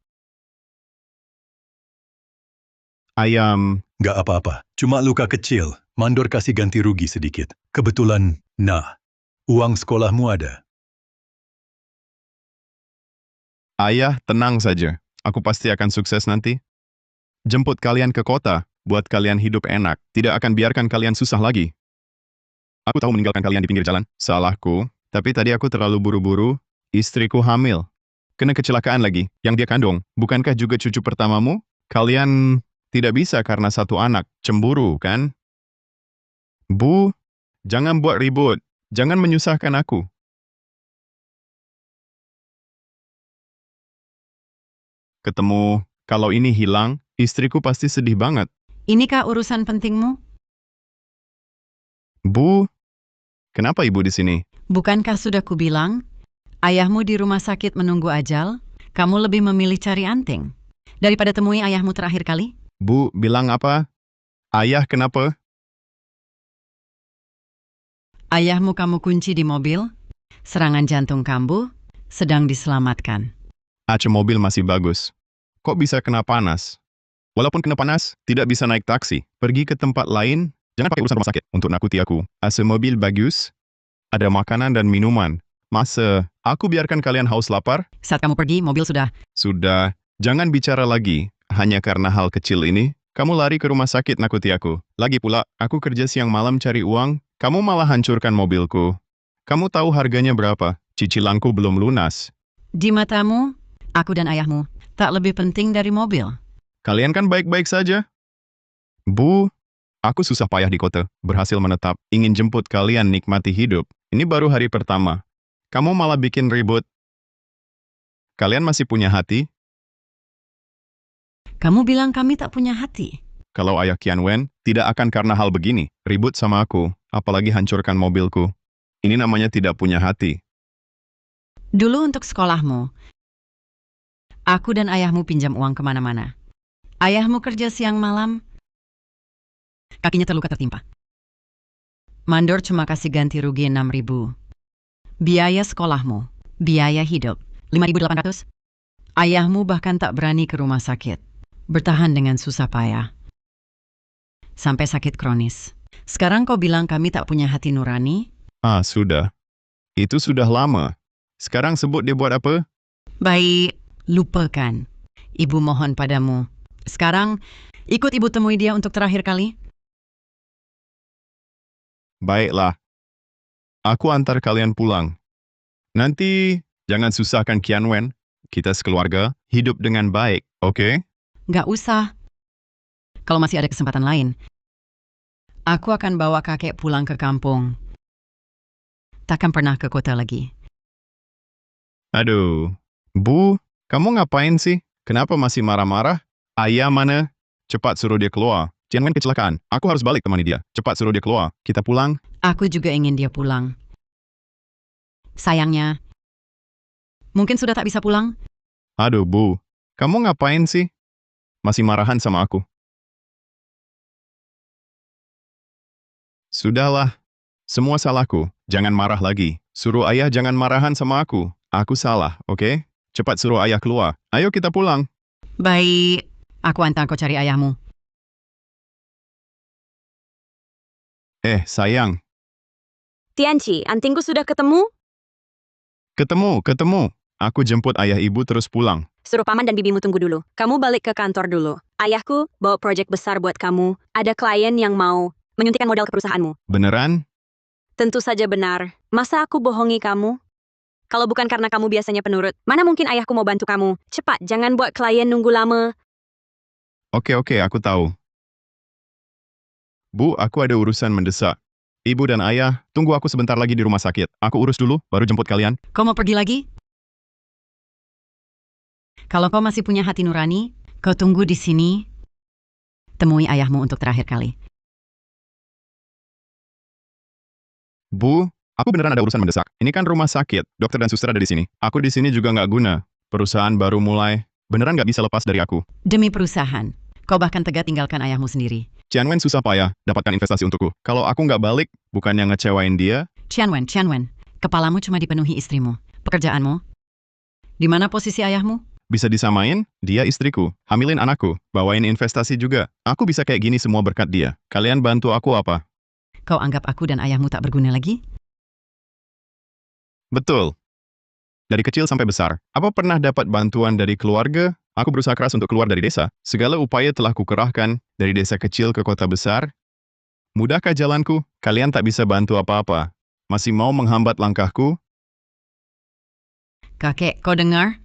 Ayam, Gak apa-apa, cuma luka kecil. Mandor kasih ganti rugi sedikit. Kebetulan, uang sekolahmu ada. ayah tenang saja. Aku pasti akan sukses nanti. Jemput kalian ke kota, buat kalian hidup enak. Tidak akan biarkan kalian susah lagi. Aku tahu meninggalkan kalian di pinggir jalan. Salahku. Tapi tadi aku terlalu buru-buru. Istriku hamil. Kena kecelakaan lagi. Yang dia kandung. Bukankah juga cucu pertamamu? Kalian tidak bisa karena satu anak. Cemburu, kan? Bu, jangan buat ribut. Jangan menyusahkan aku. Ketemu, kalau ini hilang, istriku pasti sedih banget. Inikah urusan pentingmu? Bu, kenapa ibu di sini? Bukankah sudah kubilang, ayahmu di rumah sakit menunggu ajal, kamu lebih memilih cari anting daripada temui ayahmu terakhir kali? Bu, bilang apa? Ayah kenapa? Ayahmu kamu kunci di mobil, serangan jantung kambuh, sedang diselamatkan. Aca mobil masih bagus. Kok bisa kena panas? Walaupun kena panas, tidak bisa naik taksi. Pergi ke tempat lain, jangan pakai urusan rumah sakit untuk nakuti aku. AC mobil bagus, ada makanan dan minuman. Masa, aku biarkan kalian haus lapar? Saat kamu pergi, mobil sudah. Sudah, jangan bicara lagi. Hanya karena hal kecil ini, kamu lari ke rumah sakit nakuti aku. Lagi pula, aku kerja siang malam cari uang, kamu malah hancurkan mobilku. Kamu tahu harganya berapa? Cicilanku belum lunas. Di matamu, aku dan ayahmu tak lebih penting dari mobil. Kalian kan baik-baik saja. Bu, aku susah payah di kota, berhasil menetap, ingin jemput kalian nikmati hidup. Ini baru hari pertama. Kamu malah bikin ribut. Kalian masih punya hati? Kamu bilang kami tak punya hati. Kalau ayah Kian Wen, tidak akan karena hal begini, ribut sama aku, apalagi hancurkan mobilku. Ini namanya tidak punya hati. Dulu untuk sekolahmu, aku dan ayahmu pinjam uang kemana-mana. Ayahmu kerja siang malam, kakinya terluka tertimpa. Mandor cuma kasih ganti rugi 6.000. Biaya sekolahmu, biaya hidup, 5.800. Ayahmu bahkan tak berani ke rumah sakit. Bertahan dengan susah payah. Sampai sakit kronis. Sekarang kau bilang kami tak punya hati nurani? Ah, sudah. Itu sudah lama. Sekarang sebut dia buat apa? Baik, lupakan. Ibu mohon padamu. Sekarang, ikut ibu temui dia untuk terakhir kali. Baiklah. Aku antar kalian pulang. Nanti, jangan susahkan Kian Wen. Kita sekeluarga, hidup dengan baik, oke? Nggak usah. Kalau masih ada kesempatan lain, aku akan bawa kakek pulang ke kampung. Takkan pernah ke kota lagi. Aduh. Bu, kamu ngapain sih? Kenapa masih marah-marah? Ayah mana? Cepat suruh dia keluar. Kian Wen kecelakaan. Aku harus balik temani dia. Cepat suruh dia keluar. Kita pulang. Aku juga ingin dia pulang. Sayangnya, mungkin sudah tak bisa pulang. Aduh, Bu. Kamu ngapain sih? Masih marahan sama aku. Sudahlah. Semua salahku. Jangan marah lagi. Suruh ayah jangan marahan sama aku. Aku salah, oke? Cepat suruh ayah keluar. Ayo kita pulang. Baik, aku antar kau cari ayahmu. Sayang. Tianci, antingku sudah ketemu? Ketemu. Aku jemput ayah ibu terus pulang. Suruh paman dan bibimu tunggu dulu. Kamu balik ke kantor dulu. Ayahku bawa proyek besar buat kamu. Ada klien yang mau menyuntikkan modal ke perusahaanmu. Beneran? Tentu saja benar. Masa aku bohongi kamu? Kalau bukan karena kamu biasanya penurut, mana mungkin ayahku mau bantu kamu? Cepat, jangan buat klien nunggu lama. Oke, aku tahu. Bu, aku ada urusan mendesak. Ibu dan ayah, tunggu aku sebentar lagi di rumah sakit. Aku urus dulu, baru jemput kalian. Kau mau pergi lagi? Kalau kau masih punya hati nurani, kau tunggu di sini. Temui ayahmu untuk terakhir kali. Bu, aku beneran ada urusan mendesak. Ini kan rumah sakit, dokter dan suster ada di sini. Aku di sini juga nggak guna. Perusahaan baru mulai, beneran nggak bisa lepas dari aku. Demi perusahaan, kau bahkan tega tinggalkan ayahmu sendiri. Kian Wen susah payah dapatkan investasi untukku. Kalau aku nggak balik, bukannya ngecewain dia. Tian Wen, kepalamu cuma dipenuhi istrimu. Pekerjaanmu, Di mana posisi ayahmu? Bisa disamain, dia istriku, hamilin anakku, bawain investasi juga. Aku bisa kayak gini semua berkat dia. Kalian bantu aku apa? Kau anggap aku dan ayahmu tak berguna lagi? Betul. Dari kecil sampai besar, apa pernah dapat bantuan dari keluarga? Aku berusaha keras untuk keluar dari desa. Segala upaya telah kukerahkan, dari desa kecil ke kota besar. Mudahkah jalanku? Kalian tak bisa bantu apa-apa. Masih mau menghambat langkahku? Kakek, kau dengar?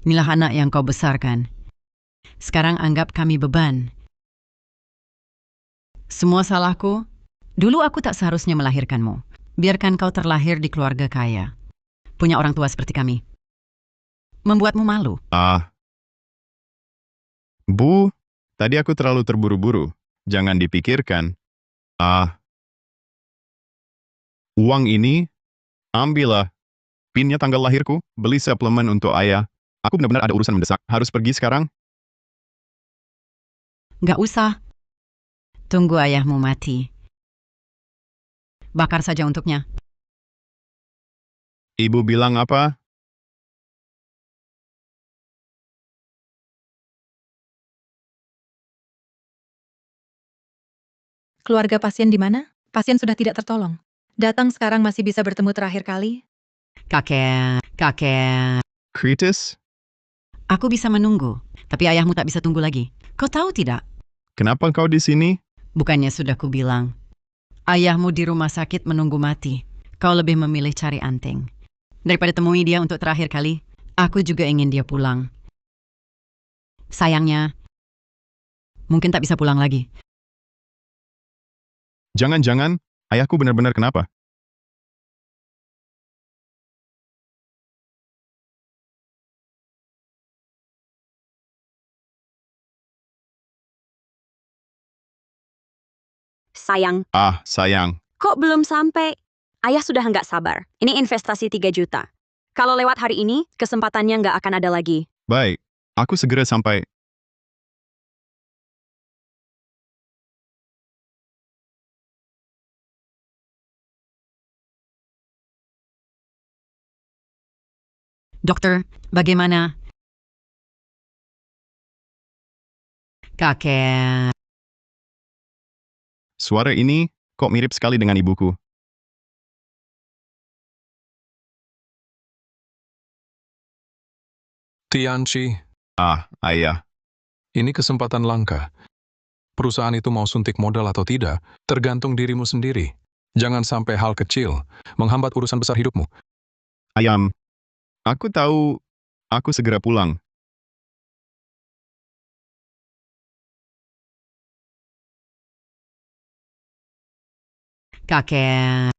Inilah anak yang kau besarkan. Sekarang anggap kami beban. Semua salahku. Dulu aku tak seharusnya melahirkanmu. Biarkan kau terlahir di keluarga kaya. Punya orang tua seperti kami. Membuatmu malu. Bu, tadi aku terlalu terburu-buru. Jangan dipikirkan. Uang ini, ambillah. Pinnya tanggal lahirku, beli suplemen untuk ayah. Aku benar-benar ada urusan mendesak. Harus pergi sekarang? Gak usah. Tunggu ayahmu mati. Bakar saja untuknya. Ibu bilang apa? Keluarga pasien di mana? Pasien sudah tidak tertolong. Datang sekarang masih bisa bertemu terakhir kali. Kakek. Kritis? Aku bisa menunggu, tapi ayahmu tak bisa tunggu lagi. Kau tahu tidak? Kenapa kau di sini? Bukannya sudah kubilang. Ayahmu di rumah sakit menunggu mati. Kau lebih memilih cari anting. Daripada temui dia untuk terakhir kali, aku juga ingin dia pulang. Sayangnya, mungkin tak bisa pulang lagi. Jangan-jangan, ayahku benar-benar kenapa? Sayang, Sayang. kok belum sampai? Ayah sudah nggak sabar. Ini investasi 3 juta. Kalau lewat hari ini, kesempatannya nggak akan ada lagi. Baik, aku segera sampai. Dokter, bagaimana? Kakek. Suara ini, kok mirip sekali dengan ibuku. Tianchi, Ayah. ini kesempatan langka. Perusahaan itu mau suntik modal atau tidak, tergantung dirimu sendiri. Jangan sampai hal kecil menghambat urusan besar hidupmu. Ayam. Aku tahu, aku segera pulang. Kakek.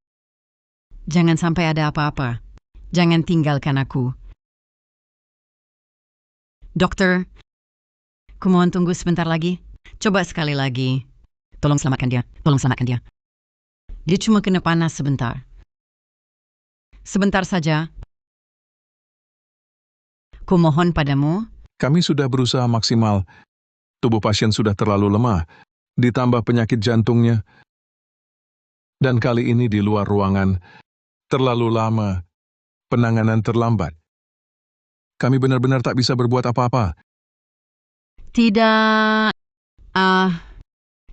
Jangan sampai ada apa-apa. Jangan tinggalkan aku. Dokter, kumohon tunggu sebentar lagi. Coba sekali lagi. Tolong selamatkan dia. Tolong selamatkan dia. Dia cuma kena panas sebentar. Sebentar saja. Kumohon padamu. Kami sudah berusaha maksimal. Tubuh pasien sudah terlalu lemah, ditambah penyakit jantungnya. Dan kali ini di luar ruangan, terlalu lama, penanganan terlambat. Kami benar-benar tak bisa berbuat apa-apa. Tidak.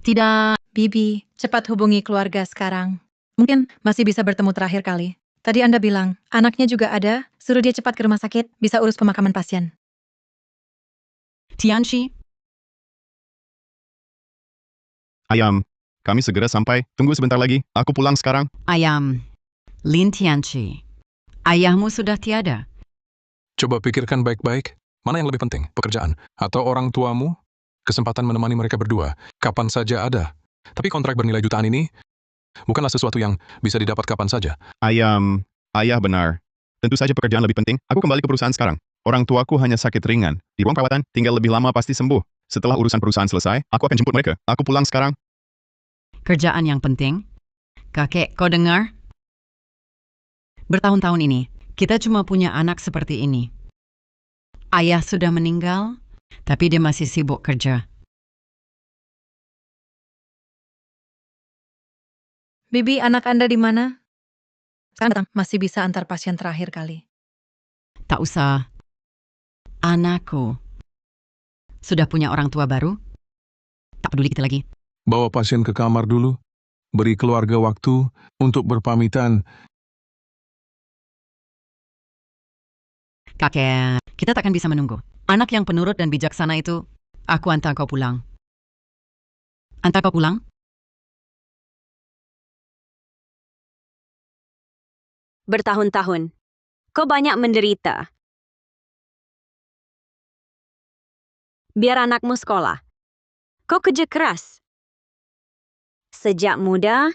Tidak. Bibi, cepat hubungi keluarga sekarang. Mungkin masih bisa bertemu terakhir kali. Tadi Anda bilang, anaknya juga ada, suruh dia cepat ke rumah sakit, bisa urus pemakaman pasien. Tianchi. Ayam. Kami segera sampai. Tunggu sebentar lagi. Aku pulang sekarang. Ayam. Lin Tianchi. Ayahmu sudah tiada. Coba pikirkan baik-baik, mana yang lebih penting, pekerjaan atau orang tuamu? Kesempatan menemani mereka berdua, kapan saja ada. Tapi kontrak bernilai jutaan ini bukanlah sesuatu yang bisa didapat kapan saja. Ayam. Ayah benar. Tentu saja pekerjaan lebih penting. Aku kembali ke perusahaan sekarang. Orang tuaku hanya sakit ringan. Di ruang perawatan, tinggal lebih lama pasti sembuh. Setelah urusan perusahaan selesai, aku akan jemput mereka. Aku pulang sekarang. Kerjaan yang penting. Kakek, kau dengar? Bertahun-tahun ini, kita cuma punya anak seperti ini. Ayah sudah meninggal, tapi dia masih sibuk kerja. Bibi, anak Anda di mana? Sekarang datang, masih bisa antar pasien terakhir kali. Tak usah. Anakku. Sudah punya orang tua baru? Tak peduli kita lagi. Bawa pasien ke kamar dulu. Beri keluarga waktu untuk berpamitan. Kakek, kita takkan bisa menunggu. Anak yang penurut dan bijaksana itu, aku antar kau pulang. Antar kau pulang? Bertahun-tahun. Kau banyak menderita. Biar anakmu sekolah. Kau kerja keras. Sejak muda,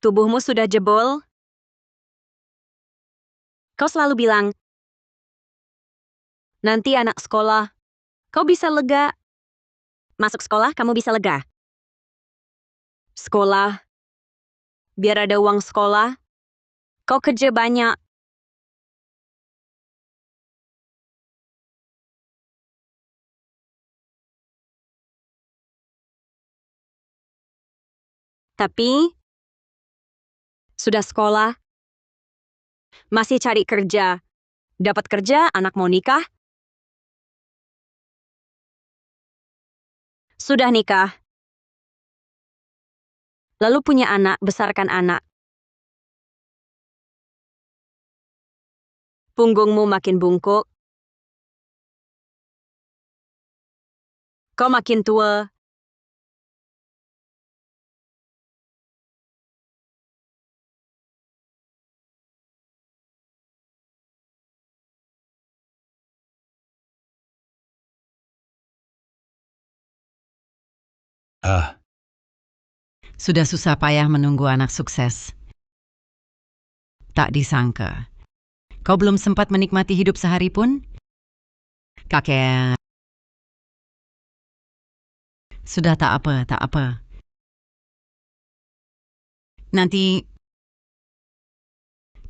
tubuhmu sudah jebol. Kau selalu bilang, nanti anak sekolah, kau bisa lega. Masuk sekolah, kamu bisa lega. Sekolah, biar ada uang sekolah. Kau kerja banyak. Tapi, sudah sekolah, masih cari kerja. Dapat kerja, anak mau nikah. Sudah nikah. Lalu punya anak, besarkan anak. Punggungmu makin bungkuk. Kau makin tua. Ah, Sudah susah payah menunggu anak sukses. Tak disangka. Kau belum sempat menikmati hidup sehari pun? Kakek. Sudah tak apa, tak apa. Nanti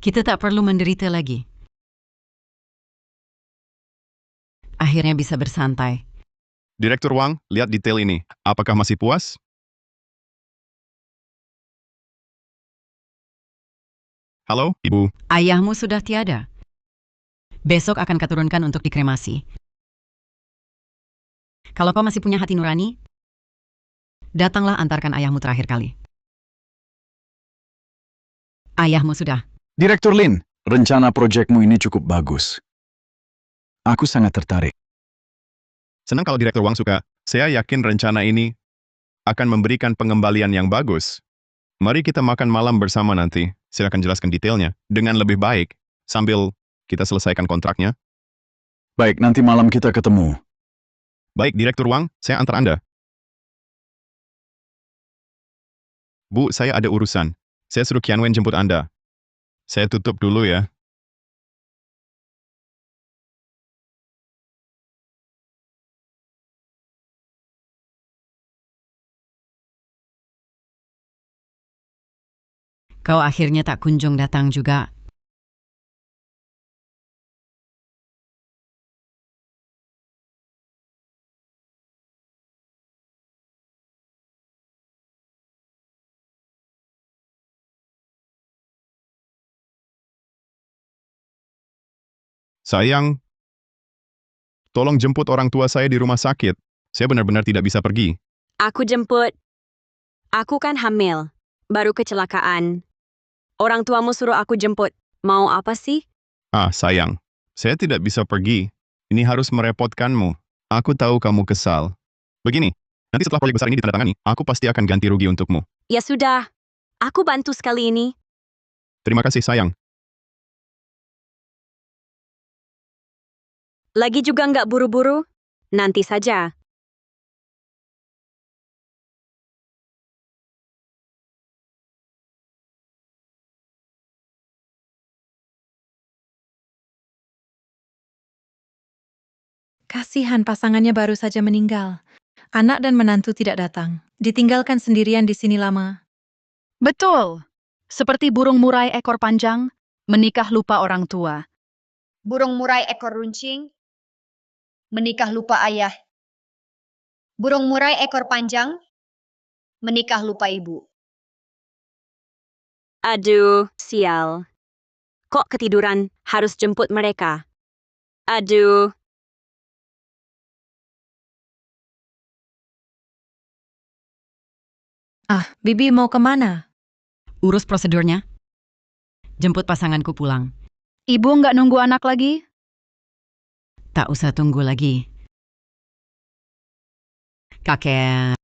kita tak perlu menderita lagi. Akhirnya bisa bersantai. Direktur Wang, lihat detail ini. Apakah masih puas? Halo, Ibu. Ayahmu sudah tiada. Besok akan kuturunkan untuk dikremasi. Kalau kau masih punya hati nurani, datanglah antarkan ayahmu terakhir kali. Ayahmu sudah. Direktur Lin, rencana proyekmu ini cukup bagus. Aku sangat tertarik. Senang kalau Direktur Wang suka. Saya yakin rencana ini akan memberikan pengembalian yang bagus. Mari kita makan malam bersama nanti. Silakan jelaskan detailnya dengan lebih baik sambil kita selesaikan kontraknya. Baik, nanti malam kita ketemu. Baik, Direktur Wang, saya antar Anda. Bu, saya ada urusan. Saya suruh Qianwen jemput Anda. Saya tutup dulu ya. Kau akhirnya tak kunjung datang juga. Sayang, tolong jemput orang tua saya di rumah sakit. Saya benar-benar tidak bisa pergi. Aku jemput. Aku kan hamil. Baru kecelakaan. Orang tuamu suruh aku jemput. Mau apa sih? Ah, sayang. Saya tidak bisa pergi. Ini harus merepotkanmu. Aku tahu kamu kesal. Begini, nanti setelah proyek besar ini ditandatangani, aku pasti akan ganti rugi untukmu. Ya sudah. Aku bantu sekali ini. Terima kasih, sayang. Lagi juga nggak buru-buru? Nanti saja. Kasihan pasangannya baru saja meninggal. Anak dan menantu tidak datang. Ditinggalkan sendirian di sini lama. Betul. Seperti burung murai ekor panjang, menikah lupa orang tua. Burung murai ekor runcing, menikah lupa ayah. Burung murai ekor panjang, menikah lupa ibu. Aduh, sial. Kok ketiduran, harus jemput mereka. Aduh. Bibi mau kemana? Urus prosedurnya. Jemput pasanganku pulang. Ibu nggak nunggu anak lagi? Tak usah tunggu lagi. Kakek,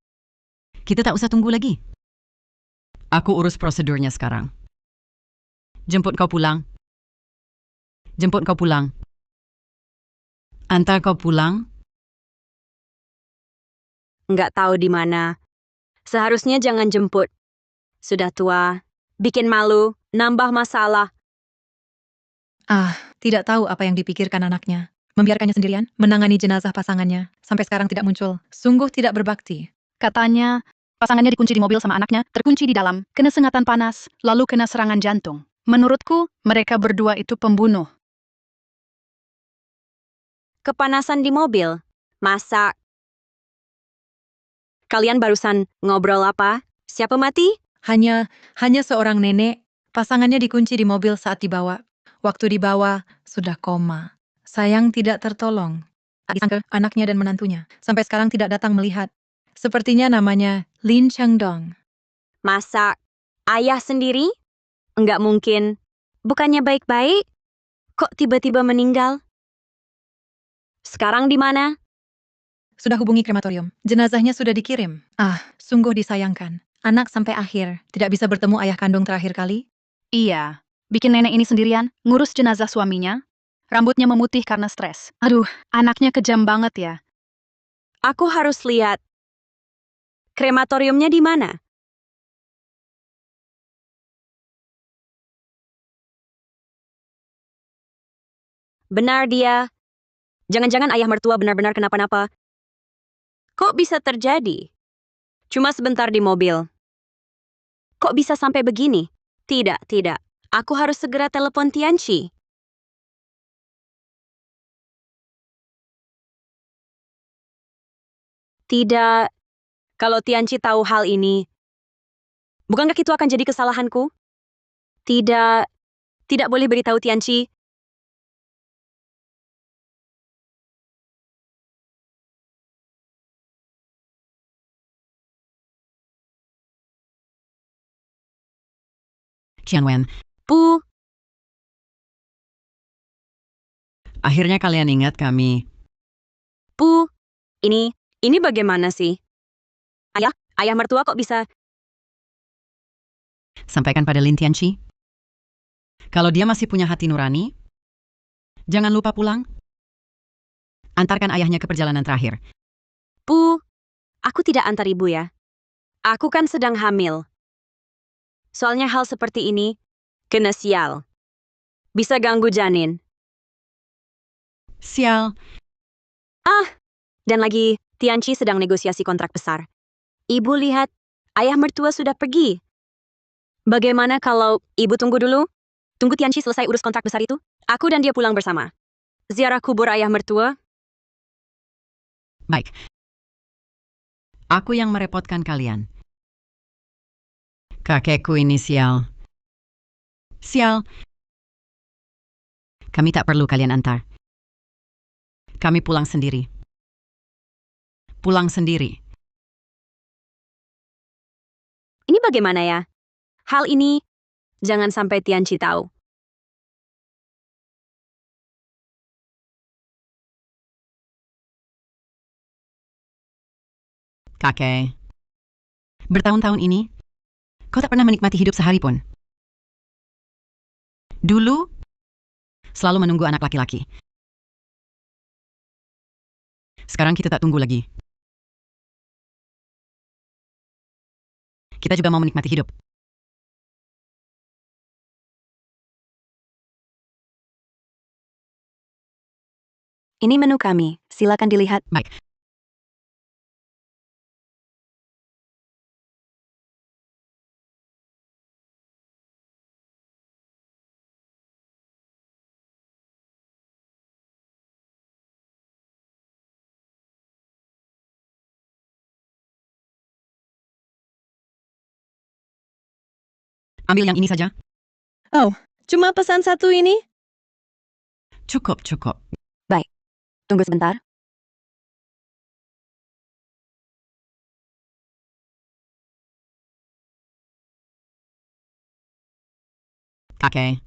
kita tak usah tunggu lagi. Aku urus prosedurnya sekarang. Jemput kau pulang. Jemput kau pulang. Antar kau pulang. Nggak tahu di mana. Seharusnya jangan jemput. Sudah tua, bikin malu, nambah masalah. Tidak tahu apa yang dipikirkan anaknya. Membiarkannya sendirian, menangani jenazah pasangannya. Sampai sekarang tidak muncul. Sungguh tidak berbakti. Katanya, pasangannya dikunci di mobil sama anaknya, terkunci di dalam, kena sengatan panas, lalu kena serangan jantung. Menurutku, mereka berdua itu pembunuh. Kepanasan di mobil. Masak. Kalian barusan ngobrol apa? Siapa mati? Hanya seorang nenek, pasangannya dikunci di mobil saat dibawa. Waktu dibawa, sudah koma. Sayang tidak tertolong. Disangka anaknya dan menantunya. Sampai sekarang tidak datang melihat. Sepertinya namanya Lin Chengdong. Masak. Ayah sendiri? Enggak mungkin. Bukannya baik-baik? Kok tiba-tiba meninggal? Sekarang di mana? Sudah hubungi krematorium. Jenazahnya sudah dikirim. Sungguh disayangkan. Anak sampai akhir tidak bisa bertemu ayah kandung terakhir kali. Iya, bikin nenek ini sendirian, ngurus jenazah suaminya. Rambutnya memutih karena stres. Aduh, anaknya kejam banget ya. Aku harus lihat. Krematoriumnya di mana? Benar dia. Jangan-jangan ayah mertua benar-benar kenapa-napa. Kok bisa terjadi? Cuma sebentar di mobil. Kok bisa sampai begini? Tidak. Aku harus segera telepon Tianchi. Tidak. Kalau Tianchi tahu hal ini, bukankah itu akan jadi kesalahanku? Tidak. Tidak boleh beritahu Tianchi. Qianwen, Bu, akhirnya kalian ingat kami. Bu, ini bagaimana sih? Ayah mertua kok bisa? Sampaikan pada Lin Tianchi. Kalau dia masih punya hati nurani, jangan lupa pulang. Antarkan ayahnya ke perjalanan terakhir. Bu, aku tidak antar ibu ya. Aku kan sedang hamil. Soalnya hal seperti ini, kena sial. Bisa ganggu janin. Sial, Dan lagi, Tianchi sedang negosiasi kontrak besar. Ibu lihat, ayah mertua sudah pergi. Bagaimana kalau ibu tunggu dulu? Tunggu Tianchi selesai urus kontrak besar itu. Aku dan dia pulang bersama. Ziarah kubur ayah mertua. baik. Aku yang merepotkan kalian. Kakekku ini sial. Sial. Kami tak perlu kalian antar. Kami pulang sendiri. Pulang sendiri. Ini bagaimana ya? Hal ini, jangan sampai Tianchi tahu. Kakek. Bertahun-tahun ini, kau tak pernah menikmati hidup sehari pun. Dulu, selalu menunggu anak laki-laki. Sekarang kita tak tunggu lagi. Kita juga mau menikmati hidup. Ini menu kami, silakan dilihat. Baik. Ambil yang ini saja. Cuma pesan satu ini? Cukup, cukup. Tunggu sebentar. Kakek.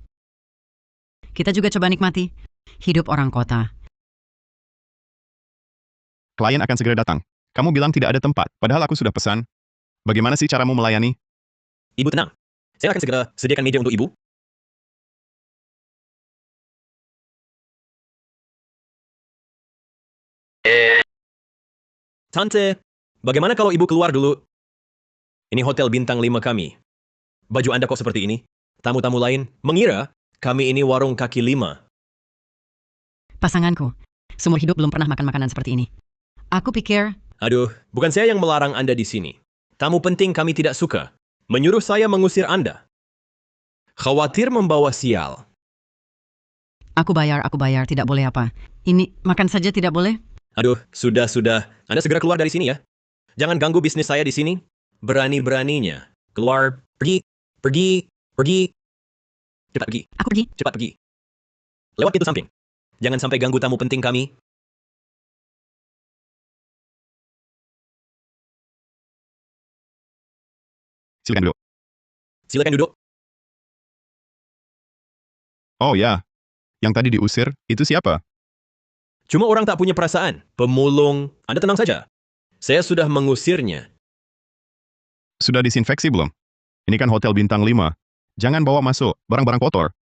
Kita juga coba nikmati hidup orang kota. Klien akan segera datang. Kamu bilang tidak ada tempat, padahal aku sudah pesan. Bagaimana sih caramu melayani? Ibu tenang. Saya akan segera sediakan meja untuk ibu. Tante, bagaimana kalau ibu keluar dulu? Ini hotel bintang 5 kami. Baju Anda kok seperti ini? Tamu-tamu lain mengira kami ini warung kaki 5. Pasanganku, seumur hidup belum pernah makan makanan seperti ini. Aku pikir, Aduh, bukan saya yang melarang Anda di sini. Tamu penting kami tidak suka. Menyuruh saya mengusir Anda. Khawatir membawa sial. aku bayar, tidak boleh apa. Ini, makan saja tidak boleh? Aduh, sudah. Anda segera keluar dari sini ya. Jangan ganggu bisnis saya di sini. Berani-beraninya. Keluar, pergi. Cepat pergi, Aku pergi. cepat pergi. Lewat pintu samping. Jangan sampai ganggu tamu penting kami. Silakan duduk. Silakan duduk. Oh ya, yang tadi diusir, itu siapa? Cuma orang tak punya perasaan. Pemulung. Anda tenang saja. Saya sudah mengusirnya. Sudah disinfeksi belum? Ini kan hotel bintang 5. Jangan bawa masuk barang-barang kotor.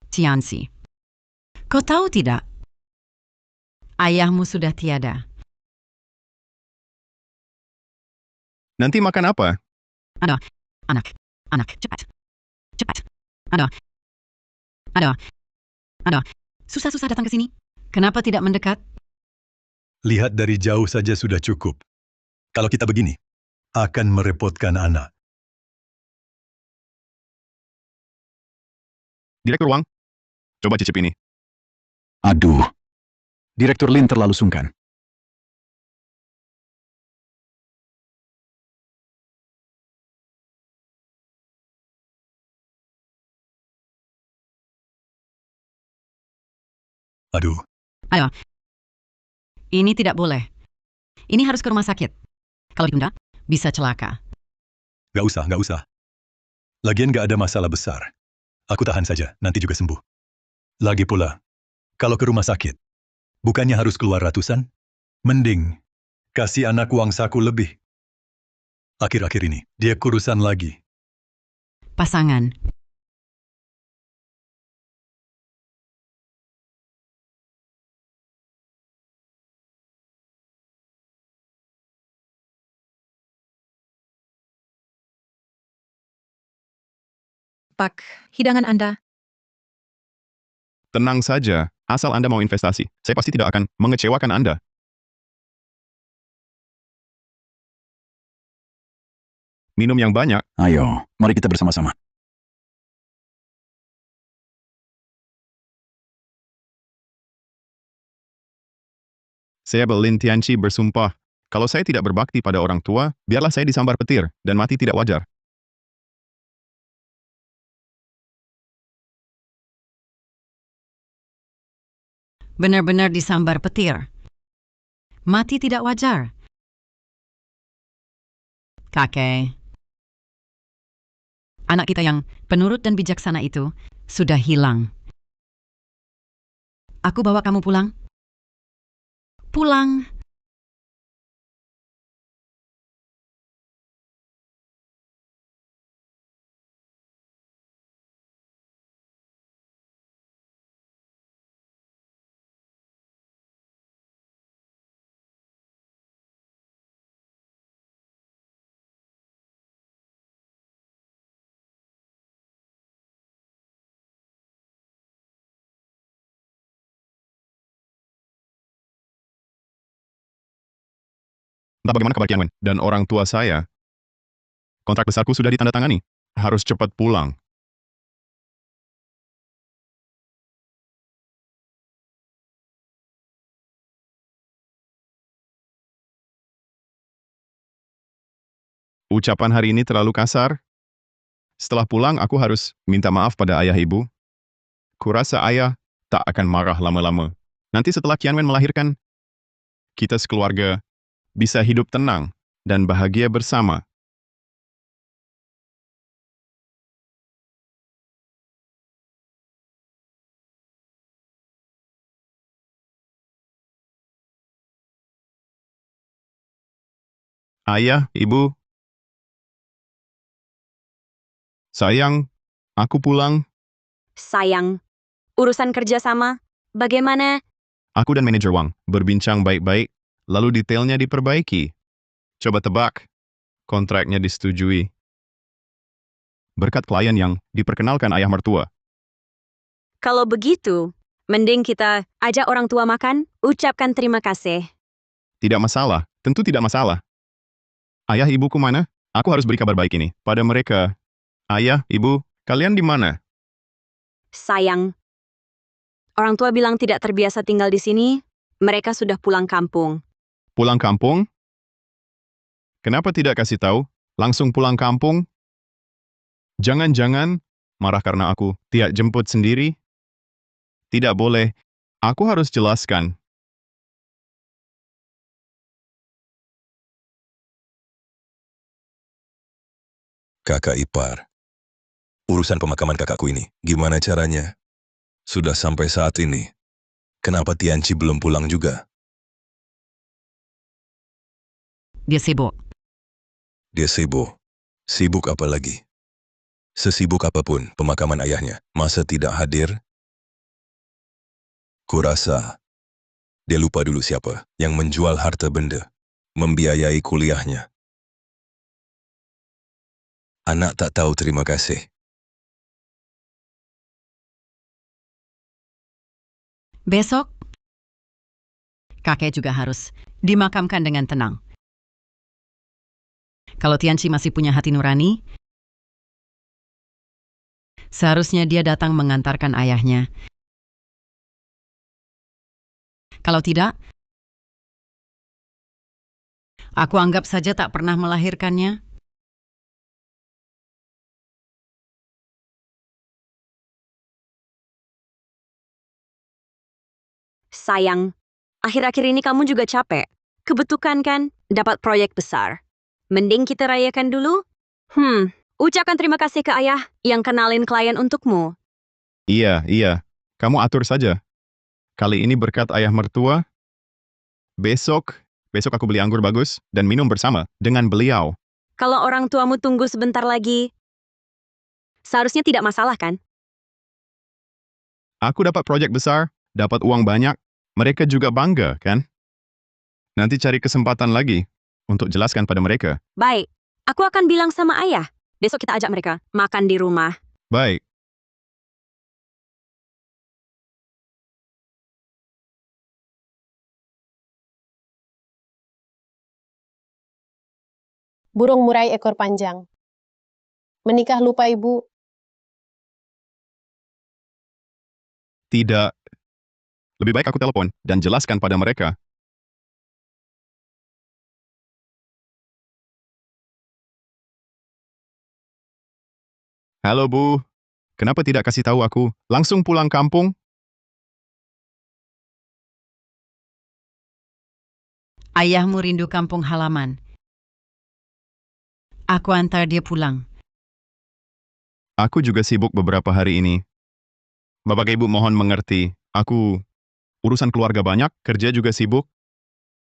Tianxi. Kau tahu tidak? Ayahmu sudah tiada. Nanti makan apa? Anak, cepat. Aduh. Susah-susah datang ke sini. Kenapa tidak mendekat? Lihat dari jauh saja sudah cukup. Kalau kita begini, akan merepotkan anak. Direktur Wang, coba cicip ini. Aduh. Direktur Lin terlalu sungkan. Aduh, Ini tidak boleh. Ini harus ke rumah sakit. Kalau ditunda, bisa celaka. gak usah. Lagian gak ada masalah besar. Aku tahan saja, nanti juga sembuh. Lagi pula, kalau ke rumah sakit, bukannya harus keluar ratusan? Mending, kasih anak uang saku lebih. Akhir-akhir ini, dia kurusan lagi. Pasangan. Pak, hidangan Anda. Tenang saja, asal Anda mau investasi. Saya pasti tidak akan mengecewakan Anda. Minum yang banyak. Ayo, mari kita bersama-sama. Saya Belin Tianchi bersumpah, kalau saya tidak berbakti pada orang tua, biarlah saya disambar petir dan mati tidak wajar. Benar-benar disambar petir. Mati tidak wajar. Kakek. Anak kita yang penurut dan bijaksana itu sudah hilang. Aku bawa kamu pulang. Pulang. Entah bagaimana kabar Kian Wen dan orang tua saya. Kontrak besarku sudah ditandatangani. Harus cepat pulang. Ucapan hari ini terlalu kasar. Setelah pulang, aku harus minta maaf pada ayah ibu. Kurasa ayah tak akan marah lama-lama. Nanti setelah Qianwen melahirkan, kita sekeluarga bisa hidup tenang dan bahagia bersama. Ayah, ibu, sayang, aku pulang. Sayang, urusan kerjasama, bagaimana? Aku dan manajer Wang berbincang baik-baik, lalu detailnya diperbaiki. Coba tebak, kontraknya disetujui. Berkat klien yang diperkenalkan ayah mertua. Kalau begitu, mending kita ajak orang tua makan, ucapkan terima kasih. Tidak masalah, tentu tidak masalah. Ayah ibuku mana? Aku harus beri kabar baik ini pada mereka. Ayah, ibu, kalian di mana? Sayang, orang tua bilang tidak terbiasa tinggal di sini, mereka sudah pulang kampung. Pulang kampung? Kenapa tidak kasih tahu? Langsung pulang kampung? Jangan-jangan marah karena aku tidak jemput sendiri? Tidak boleh. Aku harus jelaskan. Kakak ipar. Urusan pemakaman kakakku ini, gimana caranya? Sudah sampai saat ini. Kenapa Tianqi belum pulang juga? Dia sibuk. Dia sibuk. Sibuk apa lagi? Sesibuk apapun pemakaman ayahnya, masa tidak hadir? Kurasa dia lupa dulu siapa yang menjual harta benda, membiayai kuliahnya. Anak tak tahu terima kasih. Besok, kakek juga harus dimakamkan dengan tenang. Kalau Tianqi masih punya hati nurani, seharusnya dia datang mengantarkan ayahnya. Kalau tidak, aku anggap saja tak pernah melahirkannya. Sayang, akhir-akhir ini kamu juga capek. Kebetulan kan, dapat proyek besar. Mending kita rayakan dulu? Ucapkan terima kasih ke ayah yang kenalin klien untukmu. Iya. Kamu atur saja. Kali ini berkat ayah mertua. Besok aku beli anggur bagus dan minum bersama dengan beliau. Kalau orang tuamu tunggu sebentar lagi, seharusnya tidak masalah kan? Aku dapat proyek besar, dapat uang banyak. Mereka juga bangga, kan? Nanti cari kesempatan lagi untuk jelaskan pada mereka. Baik, aku akan bilang sama ayah. Besok kita ajak mereka makan di rumah. Baik. Burung murai ekor panjang. Menikah lupa ibu. Tidak. Lebih baik aku telepon dan jelaskan pada mereka. Halo Bu, kenapa tidak kasih tahu aku? Langsung pulang kampung? Ayahmu rindu kampung halaman. Aku antar dia pulang. Aku juga sibuk beberapa hari ini. Bapak Ibu mohon mengerti, aku urusan keluarga banyak, kerja juga sibuk.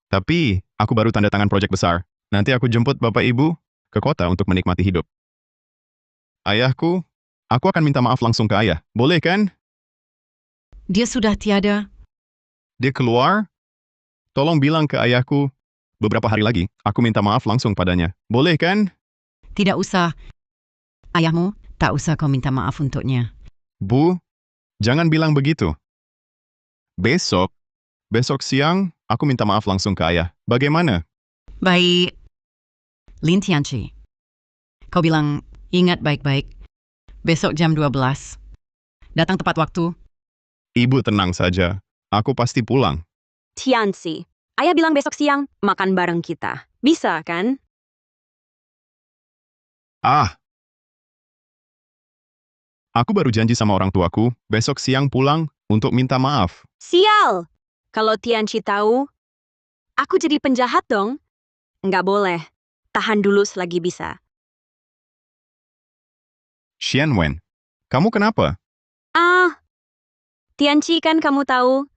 Tapi, aku baru tanda tangan proyek besar. Nanti aku jemput Bapak Ibu ke kota untuk menikmati hidup. Ayahku, aku akan minta maaf langsung ke ayah. Boleh kan? Dia sudah tiada. Dia keluar? Tolong bilang ke ayahku, beberapa hari lagi, aku minta maaf langsung padanya. Boleh kan? Tidak usah. Ayahmu, tak usah kau minta maaf untuknya. Bu, jangan bilang begitu. Besok siang, aku minta maaf langsung ke ayah. Bagaimana? Baik. Lin Tianqi, kau bilang ingat baik-baik. Besok jam 12. Datang tepat waktu. Ibu tenang saja. Aku pasti pulang. Tianqi, ayah bilang besok siang makan bareng kita. Bisa kan? Ah, aku baru janji sama orang tuaku besok siang pulang untuk minta maaf. Sial! Kalau Tianchi tahu, aku jadi penjahat dong. Nggak boleh. Tahan dulu selagi bisa. Xianwen, kamu kenapa? Ah, Tianchi kan kamu tahu,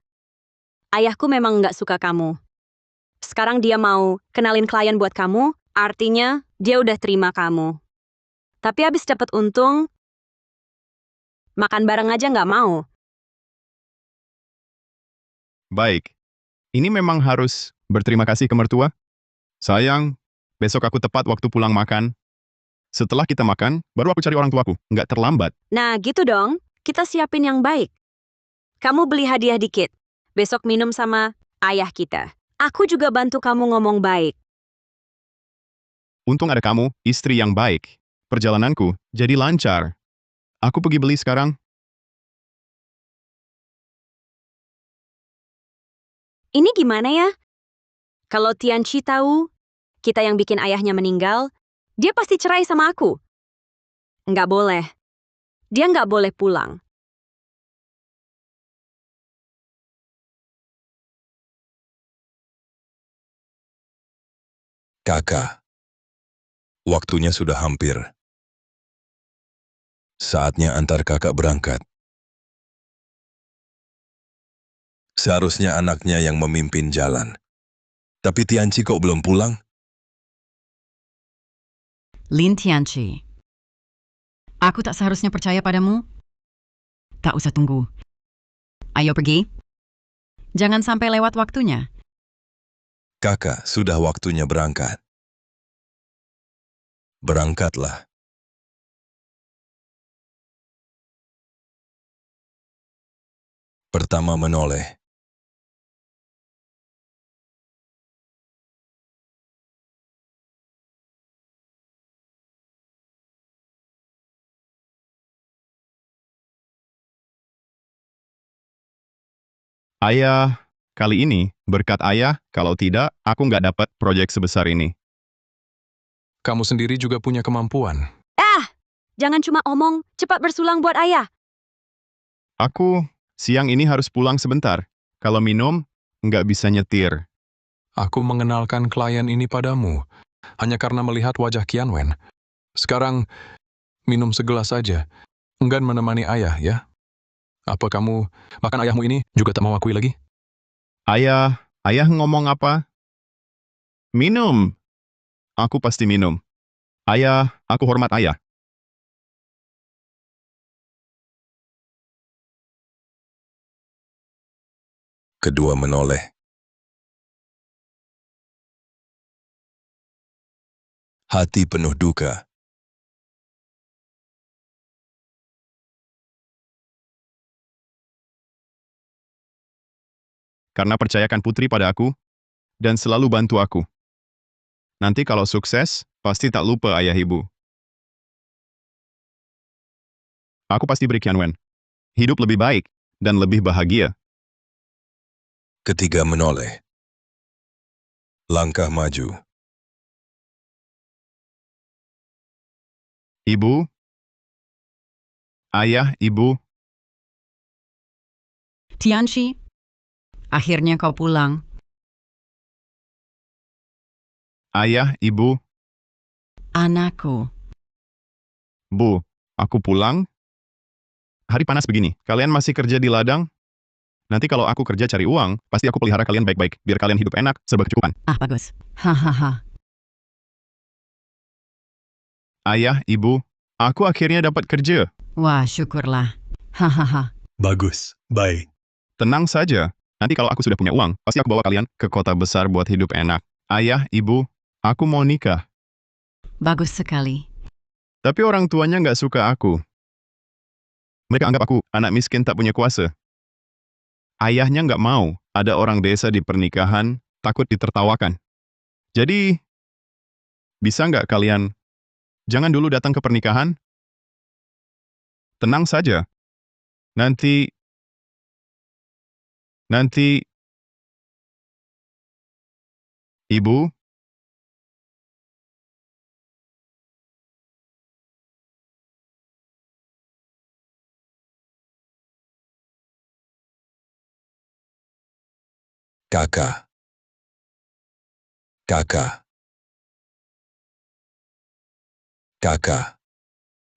ayahku memang nggak suka kamu. Sekarang dia mau kenalin klien buat kamu, artinya dia udah terima kamu. Tapi habis dapat untung, makan bareng aja nggak mau. Baik, ini memang harus berterima kasih ke mertua. Sayang, besok aku tepat waktu pulang makan. Setelah kita makan, baru aku cari orang tuaku. Nggak terlambat. Nah gitu dong, kita siapin yang baik. Kamu beli hadiah dikit, besok minum sama ayah kita. Aku juga bantu kamu ngomong baik. Untung ada kamu, istri yang baik. Perjalananku jadi lancar. Aku pergi beli sekarang. Ini gimana ya? Kalau Tianchi tahu, kita yang bikin ayahnya meninggal, dia pasti cerai sama aku. Nggak boleh. Dia nggak boleh pulang. Kakak, waktunya sudah hampir. Saatnya antar kakak berangkat. Seharusnya anaknya yang memimpin jalan. Tapi Tianchi kok belum pulang? Lin Tianchi, aku tak seharusnya percaya padamu. Tak usah tunggu. Ayo pergi. Jangan sampai lewat waktunya. Kakak, sudah waktunya berangkat. Berangkatlah. Pertama menoleh. Ayah, kali ini, berkat ayah, kalau tidak, aku nggak dapat proyek sebesar ini. Kamu sendiri juga punya kemampuan. Jangan cuma omong, cepat bersulang buat ayah. Aku, siang ini harus pulang sebentar. Kalau minum, nggak bisa nyetir. Aku mengenalkan klien ini padamu hanya karena melihat wajah Qianwen. Sekarang, minum segelas saja. Enggan menemani ayah, ya? Apa kamu, bahkan ayahmu ini juga tak mau akui lagi? Ayah ngomong apa? Minum. Aku pasti minum. Ayah, aku hormat ayah. Kedua menoleh. Hati penuh duka. Karena percayakan Putri pada aku, dan selalu bantu aku. Nanti kalau sukses, pasti tak lupa ayah ibu. Aku pasti beri Qianwen. Hidup lebih baik, dan lebih bahagia. Ketiga menoleh. Langkah maju. Ibu, ayah, ibu, Tianchi, akhirnya kau pulang. ayah, ibu, Anakku. bu, aku pulang. Hari panas begini, kalian masih kerja di ladang? Nanti kalau aku kerja cari uang, pasti aku pelihara kalian baik-baik, biar kalian hidup enak, serba kecukupan. Ah, bagus. Hahaha. Ayah, ibu, aku akhirnya dapat kerja. Wah, syukurlah. Hahaha. Bagus, baik. Tenang saja. Nanti kalau aku sudah punya uang, pasti aku bawa kalian ke kota besar buat hidup enak. Ayah, ibu, aku mau nikah. Bagus sekali. Tapi orang tuanya nggak suka aku. Mereka anggap aku anak miskin tak punya kuasa. Ayahnya nggak mau ada orang desa di pernikahan, takut ditertawakan. Jadi, bisa nggak kalian jangan dulu datang ke pernikahan? Tenang saja. Nanti, ibu, Kakak. Kakak. Kakak.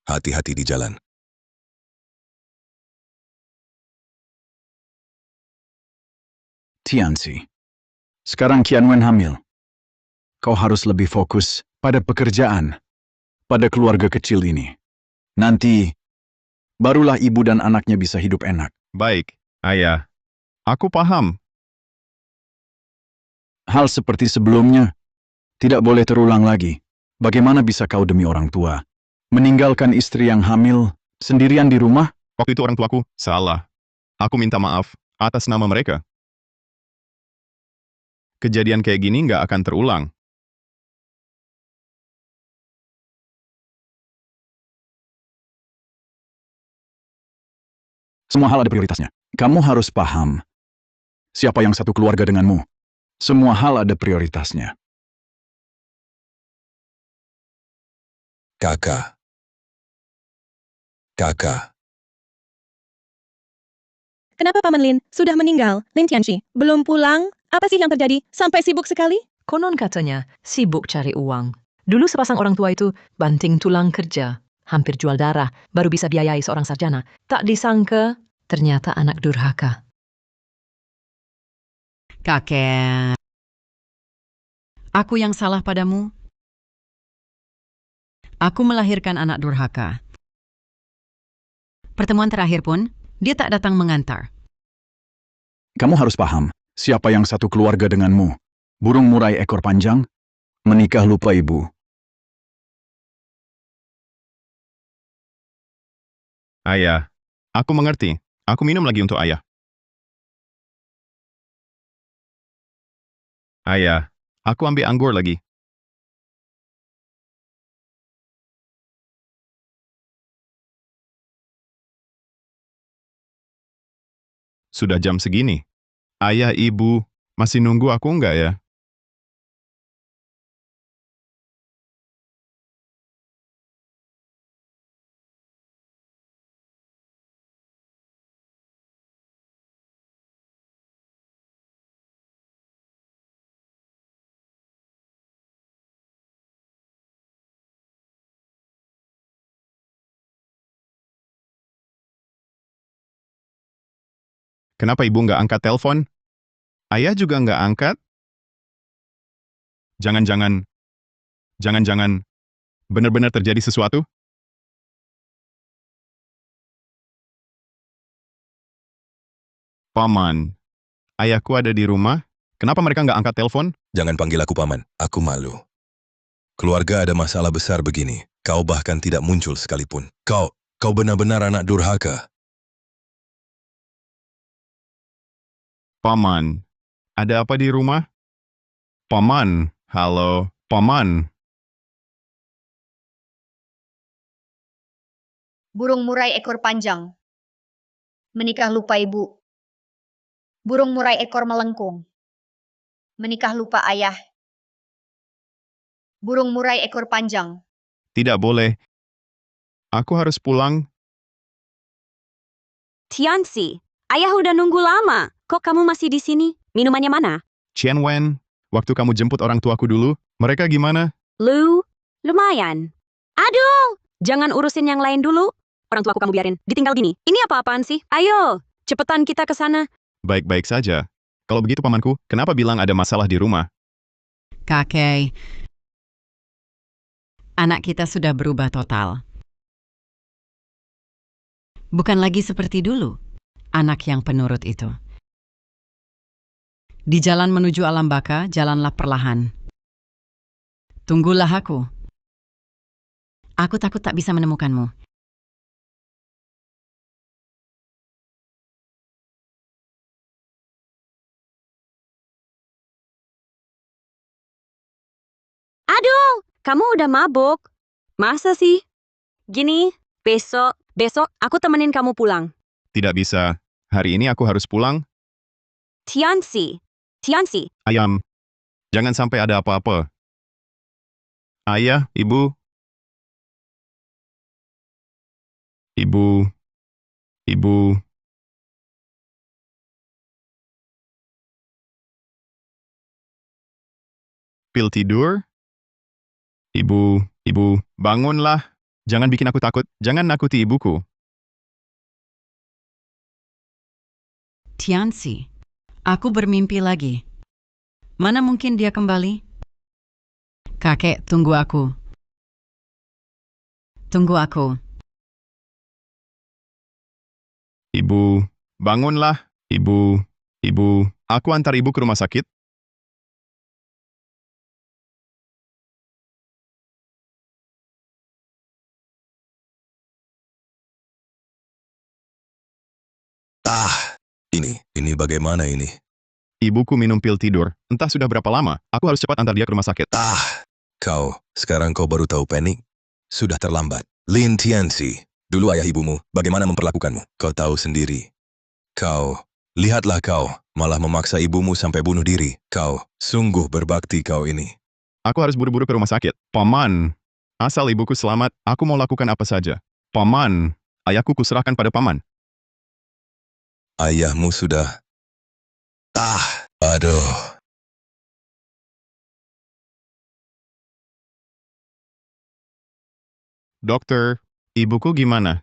Hati-hati di jalan. Tianxi, sekarang Qianwen hamil. Kau harus lebih fokus pada pekerjaan, pada keluarga kecil ini. Nanti, barulah ibu dan anaknya bisa hidup enak. Baik, Ayah. Aku paham. Hal seperti sebelumnya tidak boleh terulang lagi. Bagaimana bisa kau demi orang tua meninggalkan istri yang hamil sendirian di rumah? Waktu itu orang tuaku salah. Aku minta maaf atas nama mereka. Kejadian kayak gini nggak akan terulang. Semua hal ada prioritasnya. Kamu harus paham siapa yang satu keluarga denganmu. Semua hal ada prioritasnya. Kakak. Kakak. Kenapa Paman Lin sudah meninggal? Lin Tianxi belum pulang? Apa sih yang terjadi? Sampai sibuk sekali? Konon katanya sibuk cari uang. Dulu sepasang orang tua itu banting tulang kerja, hampir jual darah, baru bisa biayai seorang sarjana. Tak disangka, ternyata anak durhaka. Kakek. Aku yang salah padamu. Aku melahirkan anak durhaka. Pertemuan terakhir pun, dia tak datang mengantar. Kamu harus paham siapa yang satu keluarga denganmu. Burung murai ekor panjang, menikah lupa ibu. Ayah, aku mengerti. Aku minum lagi untuk Ayah. Ayah, aku ambil anggur lagi. Sudah jam segini. Ayah, ibu, masih nunggu aku nggak ya? Kenapa ibu nggak angkat telepon? Ayah juga nggak angkat? Jangan-jangan, benar-benar terjadi sesuatu? Paman, ayahku ada di rumah. Kenapa mereka nggak angkat telepon? Jangan panggil aku paman. Aku malu. Keluarga ada masalah besar begini. Kau bahkan tidak muncul sekalipun. Kau benar-benar anak durhaka. Paman, ada apa di rumah? Paman, halo, Paman. Burung murai ekor panjang. Menikah lupa ibu. Burung murai ekor melengkung. Menikah lupa ayah. Burung murai ekor panjang. Tidak boleh. Aku harus pulang. Tianxi, ayah udah nunggu lama. Kok kamu masih di sini? Minumannya mana? Qianwen, waktu kamu jemput orang tuaku dulu, mereka gimana? Lumayan. Aduh, jangan urusin yang lain dulu. Orang tuaku kamu biarin, ditinggal gini. Ini apa-apaan sih? Ayo, cepetan kita ke sana. Baik-baik saja. Kalau begitu pamanku, kenapa bilang ada masalah di rumah? Kakek, anak kita sudah berubah total. Bukan lagi seperti dulu, anak yang penurut itu. Di jalan menuju alam baka, jalanlah perlahan. Tunggulah aku. Aku takut tak bisa menemukanmu. Aduh, kamu udah mabuk. Masa sih? Gini, besok aku temenin kamu pulang. Tidak bisa. Hari ini aku harus pulang. Tianxi, Ayam, jangan sampai ada apa-apa. Ayah, ibu. Ibu. Pil tidur? Ibu, bangunlah. Jangan bikin aku takut. Jangan nakuti ibuku. Tianxi, aku bermimpi lagi. Mana mungkin dia kembali? Kakek, tunggu aku. Tunggu aku. Ibu, bangunlah. Ibu, aku antar ibu ke rumah sakit. Ini bagaimana ini? Ibuku minum pil tidur. Entah sudah berapa lama. Aku harus cepat antar dia ke rumah sakit. Sekarang kau baru tahu panik? Sudah terlambat. Lin Tianxi, dulu ayah ibumu bagaimana memperlakukanmu? Kau tahu sendiri. Lihatlah kau, malah memaksa ibumu sampai bunuh diri. Kau, sungguh berbakti kau ini. Aku harus buru-buru ke rumah sakit. Paman, asal ibuku selamat, aku mau lakukan apa saja. Paman, ayahku kuserahkan pada paman. Ayahmu sudah... aduh. Dokter, ibuku gimana?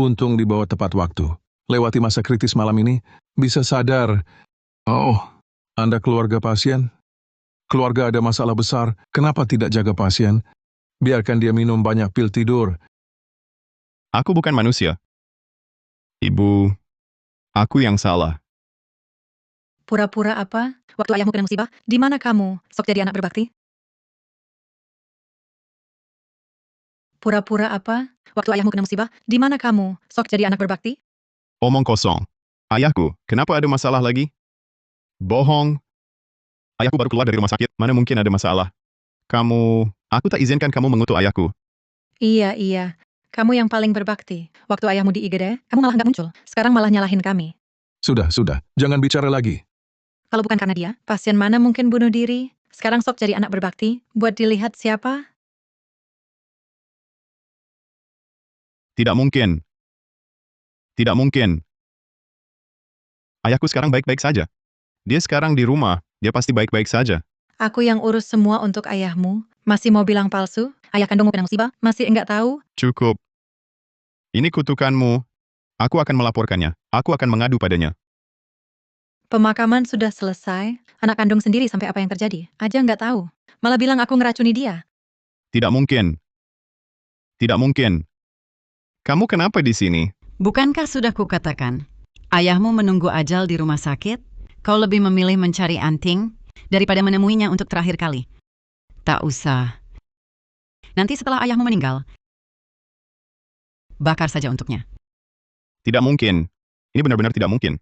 Untung dibawa tepat waktu. Lewati masa kritis malam ini, bisa sadar. Oh, Anda keluarga pasien? Keluarga ada masalah besar, kenapa tidak jaga pasien? Biarkan dia minum banyak pil tidur. Aku bukan manusia. Ibu, aku yang salah. Pura-pura apa? Waktu ayahmu kena musibah, di mana kamu? Sok jadi anak berbakti? Pura-pura apa? Waktu ayahmu kena musibah, di mana kamu? Sok jadi anak berbakti? Omong kosong. Ayahku, kenapa ada masalah lagi? Bohong. Ayahku baru keluar dari rumah sakit, mana mungkin ada masalah. Aku tak izinkan kamu mengutuk ayahku. Iya. Kamu yang paling berbakti. Waktu ayahmu di IGD, kamu malah nggak muncul. Sekarang malah nyalahin kami. Sudah. Jangan bicara lagi. Kalau bukan karena dia, pasien mana mungkin bunuh diri? Sekarang sok jadi anak berbakti, buat dilihat siapa? Tidak mungkin. Tidak mungkin. Ayahku sekarang baik-baik saja. Dia sekarang di rumah, dia pasti baik-baik saja. Aku yang urus semua untuk ayahmu. Masih mau bilang palsu? Ayah kandungmu kena musibah? Masih enggak tahu? Cukup. Ini kutukanmu. Aku akan melaporkannya. Aku akan mengadu padanya. Pemakaman sudah selesai. Anak kandung sendiri sampai apa yang terjadi. Aja nggak tahu. Malah bilang aku ngeracuni dia. Tidak mungkin. Tidak mungkin. Kamu kenapa di sini? Bukankah sudah kukatakan, ayahmu menunggu ajal di rumah sakit? Kau lebih memilih mencari anting daripada menemuinya untuk terakhir kali. Tak usah. Nanti setelah ayahmu meninggal, bakar saja untuknya. Tidak mungkin. Ini benar-benar tidak mungkin.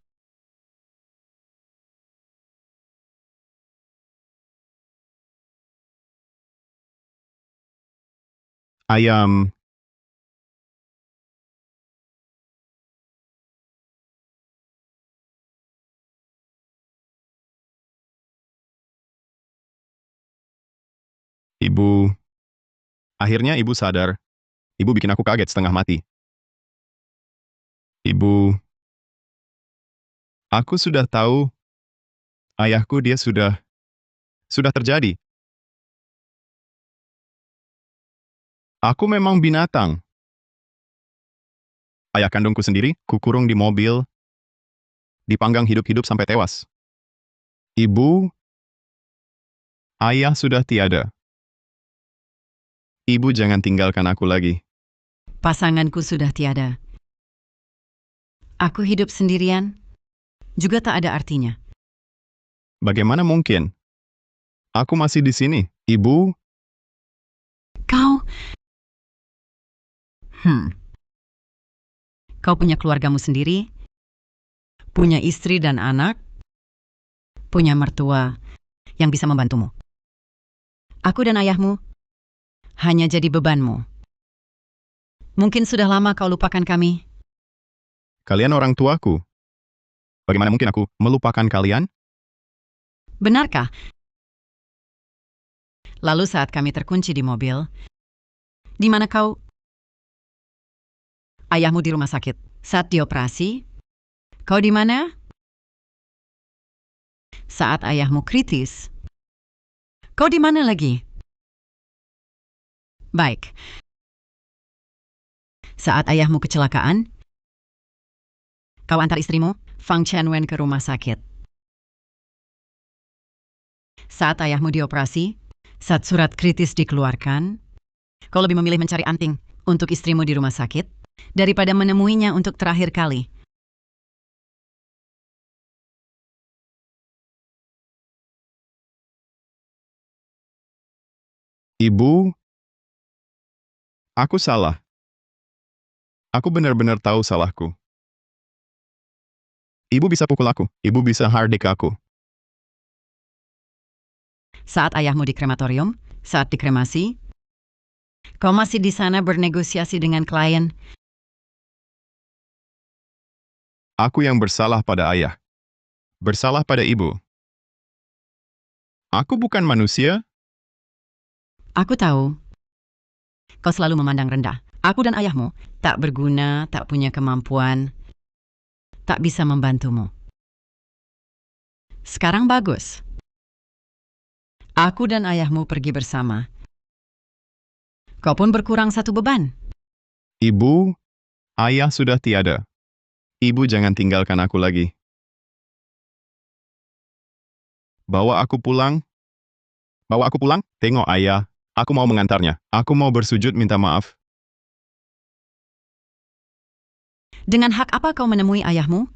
Ayam. Ibu. Akhirnya ibu sadar. Ibu bikin aku kaget setengah mati. Ibu. Aku sudah tahu. Ayahku dia sudah terjadi. Aku memang binatang. Ayah kandungku sendiri, kukurung di mobil, dipanggang hidup-hidup sampai tewas. Ibu, ayah sudah tiada. Ibu jangan tinggalkan aku lagi. Pasanganku sudah tiada. Aku hidup sendirian, juga tak ada artinya. Bagaimana mungkin? Aku masih di sini, ibu. Kau... Kau punya keluargamu sendiri, punya istri dan anak, punya mertua yang bisa membantumu. Aku dan ayahmu hanya jadi bebanmu. Mungkin sudah lama kau lupakan kami. Kalian orang tuaku. Bagaimana mungkin aku melupakan kalian? Benarkah? Lalu saat kami terkunci di mobil, di mana kau? Ayahmu di rumah sakit. Saat dioperasi, kau di mana? Saat ayahmu kritis, Kau di mana lagi? Baik. Saat ayahmu kecelakaan, kau antar istrimu, Fang Qianwen, ke rumah sakit. Saat ayahmu dioperasi, saat surat kritis dikeluarkan, kau lebih memilih mencari anting untuk istrimu di rumah sakit daripada menemuinya untuk terakhir kali. Ibu, aku salah. Aku benar-benar tahu salahku. Ibu bisa pukul aku. Ibu bisa hardik aku. Saat ayahmu di krematorium, saat dikremasi, kau masih di sana bernegosiasi dengan klien. Aku yang bersalah pada ayah. Bersalah pada ibu. Aku bukan manusia. Aku tahu. Kau selalu memandang rendah. Aku dan ayahmu tak berguna, tak punya kemampuan, tak bisa membantumu. Sekarang bagus. Aku dan ayahmu pergi bersama. Kau pun berkurang satu beban. Ibu, ayah sudah tiada. Ibu jangan tinggalkan aku lagi. Bawa aku pulang. Bawa aku pulang, tengok ayah. Aku mau mengantarnya. Aku mau bersujud minta maaf. Dengan hak apa kau menemui ayahmu?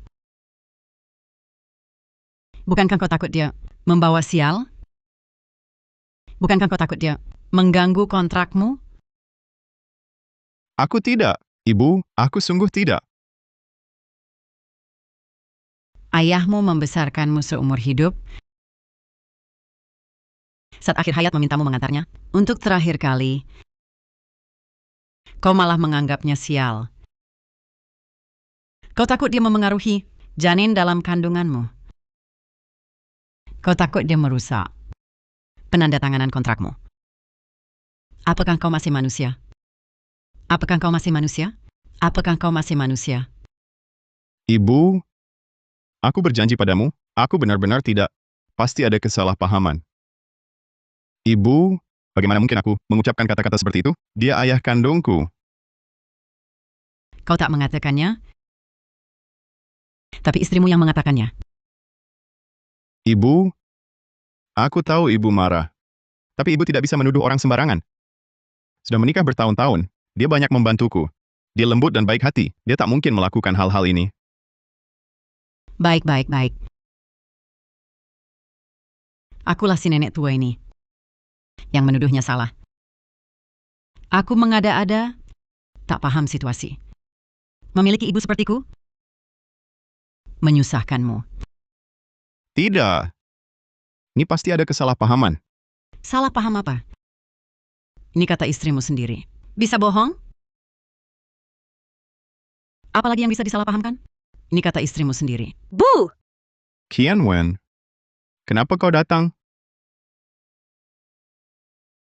Bukankah kau takut dia membawa sial? Bukankah kau takut dia mengganggu kontrakmu? Aku tidak. Ibu, aku sungguh tidak. Ayahmu membesarkanmu seumur hidup. Saat akhir hayat memintamu mengantarnya, untuk terakhir kali, kau malah menganggapnya sial. Kau takut dia memengaruhi janin dalam kandunganmu. Kau takut dia merusak penandatanganan kontrakmu. Apakah kau masih manusia? Apakah kau masih manusia? Apakah kau masih manusia? Ibu, aku berjanji padamu, aku benar-benar tidak. Pasti ada kesalahpahaman. Ibu, bagaimana mungkin aku mengucapkan kata-kata seperti itu? Dia ayah kandungku. Kau tak mengatakannya, tapi istrimu yang mengatakannya. Ibu, aku tahu ibu marah. Tapi ibu tidak bisa menuduh orang sembarangan. Sudah menikah bertahun-tahun, dia banyak membantuku. Dia lembut dan baik hati, dia tak mungkin melakukan hal-hal ini. Baik. Akulah si nenek tua ini yang menuduhnya salah. Aku mengada-ada, tak paham situasi. Memiliki ibu sepertiku menyusahkanmu. Tidak. Ini pasti ada kesalahpahaman. Salah paham apa? Ini kata istrimu sendiri. Bisa bohong? Apalagi yang bisa disalahpahamkan? Ini kata istrimu sendiri. Bu! Qianwen, kenapa kau datang?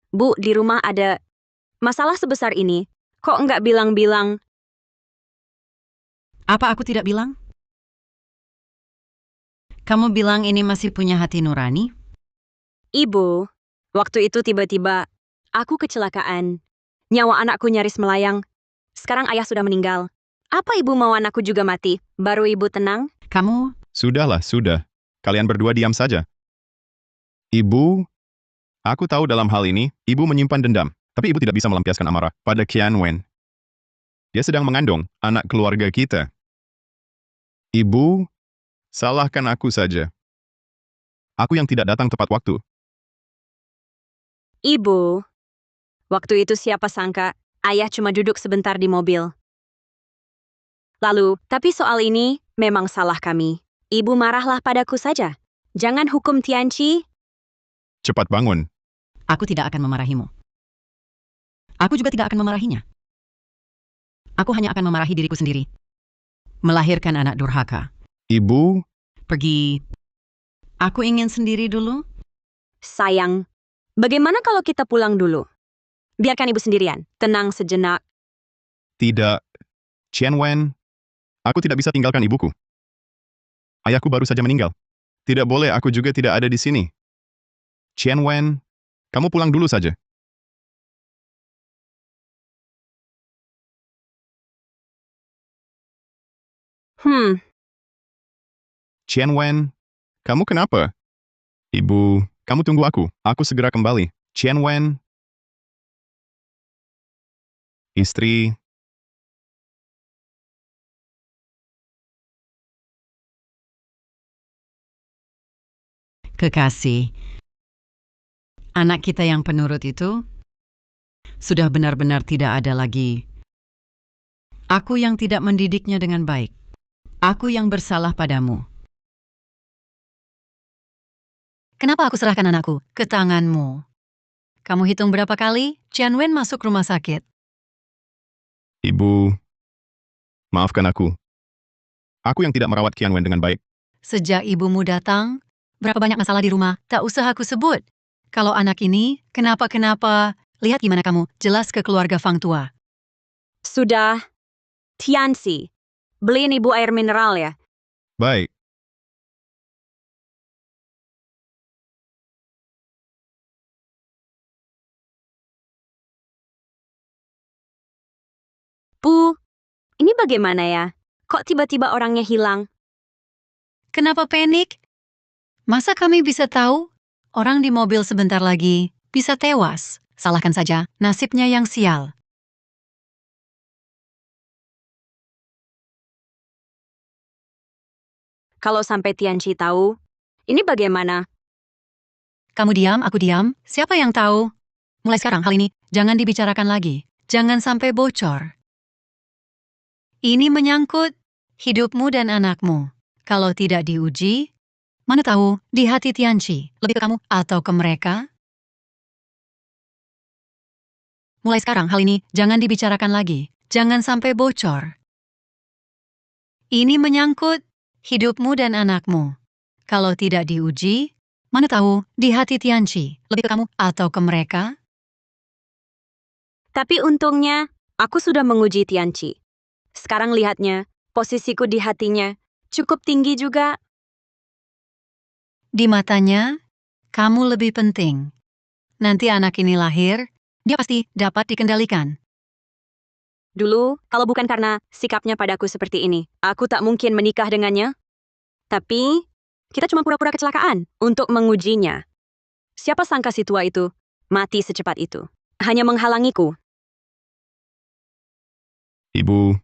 Bu, di rumah ada masalah sebesar ini. Kok enggak bilang-bilang? Apa aku tidak bilang? Kamu bilang ini masih punya hati nurani? Ibu, waktu itu tiba-tiba aku kecelakaan. Nyawa anakku nyaris melayang. Sekarang ayah sudah meninggal. Apa ibu mau anakku juga mati? Baru ibu tenang? Kamu? Sudahlah, sudah. Kalian berdua diam saja. Ibu, aku tahu dalam hal ini, ibu menyimpan dendam. Tapi ibu tidak bisa melampiaskan amarah pada Qianwen. Dia sedang mengandung anak keluarga kita. Ibu, salahkan aku saja. Aku yang tidak datang tepat waktu. Ibu, waktu itu siapa sangka ayah cuma duduk sebentar di mobil. Lalu, tapi soal ini memang salah kami. Ibu marahlah padaku saja. Jangan hukum Tianqi. Cepat bangun. Aku tidak akan memarahimu. Aku juga tidak akan memarahinya. Aku hanya akan memarahi diriku sendiri. Melahirkan anak durhaka. Ibu, Pergi. Aku ingin sendiri dulu. Sayang, bagaimana kalau kita pulang dulu? Biarkan ibu sendirian. Tenang sejenak. tidak. Qianwen, aku tidak bisa tinggalkan ibuku. Ayahku baru saja meninggal. Tidak boleh, aku juga tidak ada di sini. Qianwen, Kamu pulang dulu saja. Qian Wen, kamu kenapa? Ibu, kamu tunggu aku. Aku segera kembali. Qian Wen. Istri. Kekasih, anak kita yang penurut itu sudah benar-benar tidak ada lagi. Aku yang tidak mendidiknya dengan baik. Aku yang bersalah padamu. Kenapa aku serahkan anakku ke tanganmu? Kamu hitung berapa kali Qianwen masuk rumah sakit? Ibu, maafkan aku. Aku yang tidak merawat Qian Wen dengan baik. Sejak ibumu datang, berapa banyak masalah di rumah, tak usah aku sebut. Kalau anak ini, kenapa-kenapa, lihat gimana kamu, jelas ke keluarga Fang Tua. Sudah. Tianxi, beliin ibu air mineral ya. Baik. Bu, ini bagaimana ya? Kok tiba-tiba orangnya hilang? Kenapa panik? Masa kami bisa tahu? Orang di mobil sebentar lagi bisa tewas. Salahkan saja, nasibnya yang sial. Kalau sampai Tianxi tahu, ini bagaimana? Kamu diam, aku diam. Siapa yang tahu? Mulai sekarang hal ini jangan dibicarakan lagi. Jangan sampai bocor. Ini menyangkut hidupmu dan anakmu. Kalau tidak diuji, mana tahu di hati Tianxi lebih ke kamu atau ke mereka? Mulai sekarang hal ini jangan dibicarakan lagi. Jangan sampai bocor. Ini menyangkut hidupmu dan anakmu. Kalau tidak diuji, mana tahu di hati Tianxi lebih ke kamu atau ke mereka? Tapi untungnya, aku sudah menguji Tianxi. Sekarang lihatnya, posisiku di hatinya cukup tinggi juga. Di matanya, kamu lebih penting. Nanti anak ini lahir, dia pasti dapat dikendalikan. Dulu, kalau bukan karena sikapnya padaku seperti ini, aku tak mungkin menikah dengannya. Tapi, kita cuma pura-pura kecelakaan untuk mengujinya. Siapa sangka si tua itu mati secepat itu? Hanya menghalangiku. Ibu,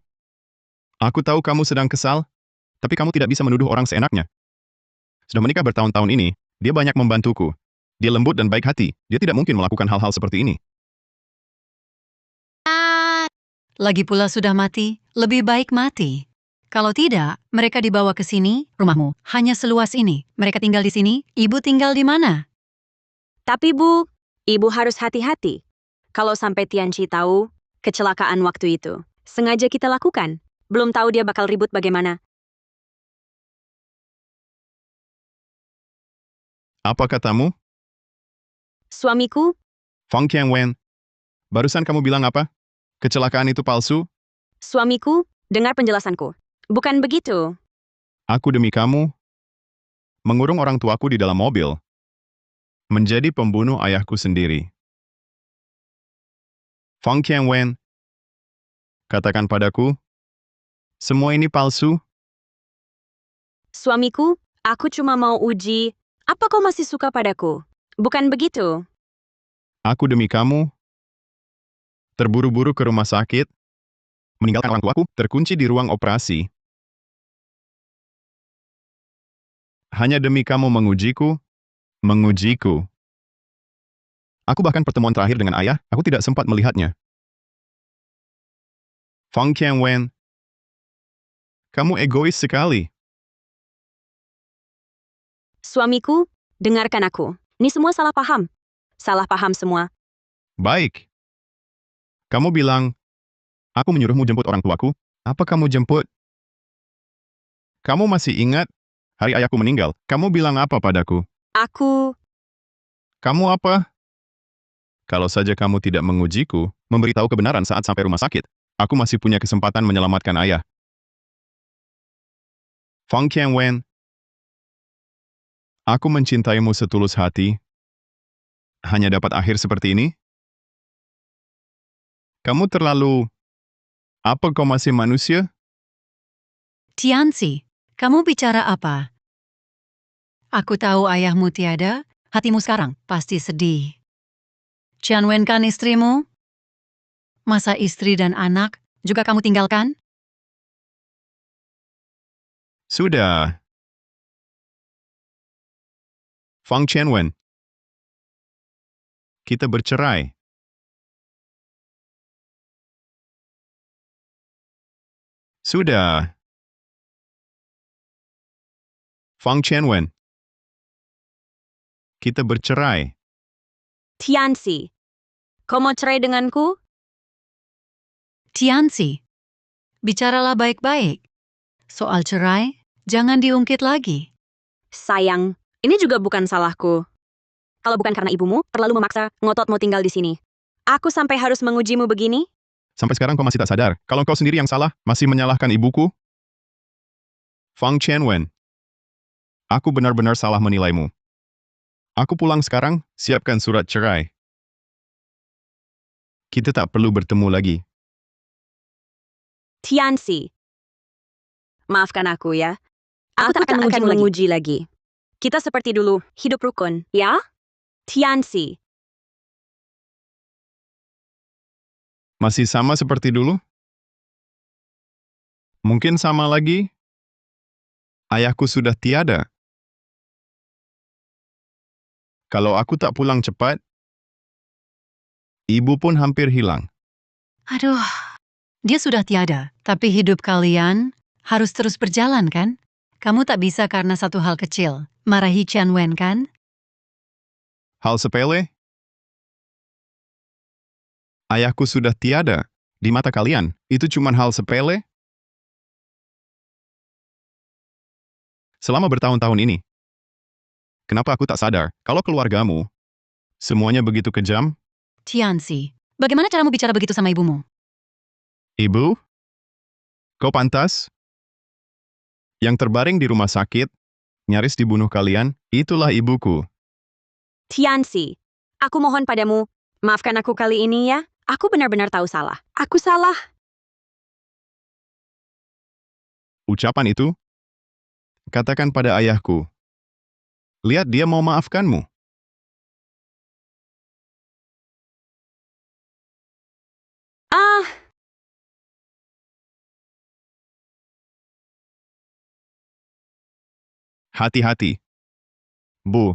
aku tahu kamu sedang kesal, tapi kamu tidak bisa menuduh orang seenaknya. Sudah menikah bertahun-tahun ini, dia banyak membantuku. Dia lembut dan baik hati. Dia tidak mungkin melakukan hal-hal seperti ini. Lagi pula sudah mati, lebih baik mati. Kalau tidak, mereka dibawa ke sini, rumahmu hanya seluas ini. Mereka tinggal di sini, ibu tinggal di mana? Tapi Bu, ibu harus hati-hati. Kalau sampai Tianxi tahu kecelakaan waktu itu, sengaja kita lakukan. Belum tahu dia bakal ribut bagaimana. Apa katamu? Suamiku, Fang Qianwen, barusan kamu bilang apa? Kecelakaan itu palsu? suamiku, dengar penjelasanku. Bukan begitu. Aku demi kamu, mengurung orang tuaku di dalam mobil, menjadi pembunuh ayahku sendiri. Fang Qianwen, katakan padaku, semua ini palsu? Suamiku, aku cuma mau uji, apa kau masih suka padaku? Bukan begitu. Aku demi kamu, terburu-buru ke rumah sakit, meninggalkan orang tuaku, terkunci di ruang operasi. Hanya demi kamu mengujiku. Aku bahkan pertemuan terakhir dengan ayah, aku tidak sempat melihatnya. Fang Qianwen, kamu egois sekali. Suamiku, dengarkan aku. Ini semua salah paham. Salah paham semua. Baik. Kamu bilang, aku menyuruhmu jemput orang tuaku. Apa kamu jemput? Kamu masih ingat hari ayahku meninggal? Kamu bilang apa padaku? Kamu apa? Kalau saja kamu tidak mengujiku, memberitahu kebenaran saat sampai rumah sakit, aku masih punya kesempatan menyelamatkan ayah. Fang Qianwen, aku mencintaimu setulus hati. hanya dapat akhir seperti ini? Kamu terlalu... Apa kau masih manusia? Tianxi, kamu bicara apa? Aku tahu ayahmu tiada, hatimu sekarang pasti sedih. Tianwen kan istrimu? Masa istri dan anak juga kamu tinggalkan? Sudah. Fang Tianwen. Kita bercerai. Sudah. Fang Tianwen. Kita bercerai. Tianxi, kau mau cerai denganku? Tianxi, bicaralah baik-baik. Soal cerai, jangan diungkit lagi. Sayang, ini juga bukan salahku. Kalau bukan karena ibumu, terlalu memaksa, ngotot mau tinggal di sini. Aku sampai harus mengujimu begini? Sampai sekarang kau masih tak sadar, kalau kau sendiri yang salah, masih menyalahkan ibuku? Fang Tianwen. Aku benar-benar salah menilaimu. Aku pulang sekarang, siapkan surat cerai. Kita tak perlu bertemu lagi. Tianxi, maafkan aku ya. Aku tak akan menguji lagi. Kita seperti dulu, hidup rukun, ya? Tianxi. Masih sama seperti dulu? Mungkin sama lagi? Ayahku sudah tiada. Kalau aku tak pulang cepat, ibu pun hampir hilang. Aduh, dia sudah tiada, tapi hidup kalian harus terus berjalan kan? Kamu tak bisa karena satu hal kecil, marahi Tianwen kan? Hal sepele? Ayahku sudah tiada. Di mata kalian, itu cuma hal sepele? Selama bertahun-tahun ini, kenapa aku tak sadar kalau keluargamu semuanya begitu kejam? Tianxi, bagaimana caramu bicara begitu sama ibumu? Ibu? Kau pantas? Yang terbaring di rumah sakit, nyaris dibunuh kalian, itulah ibuku. Tianxi, aku mohon padamu, maafkan aku kali ini ya. Aku benar-benar tahu salah. Aku salah. Ucapan itu, katakan pada ayahku. Lihat dia mau maafkanmu. Ah, Hati-hati. Bu,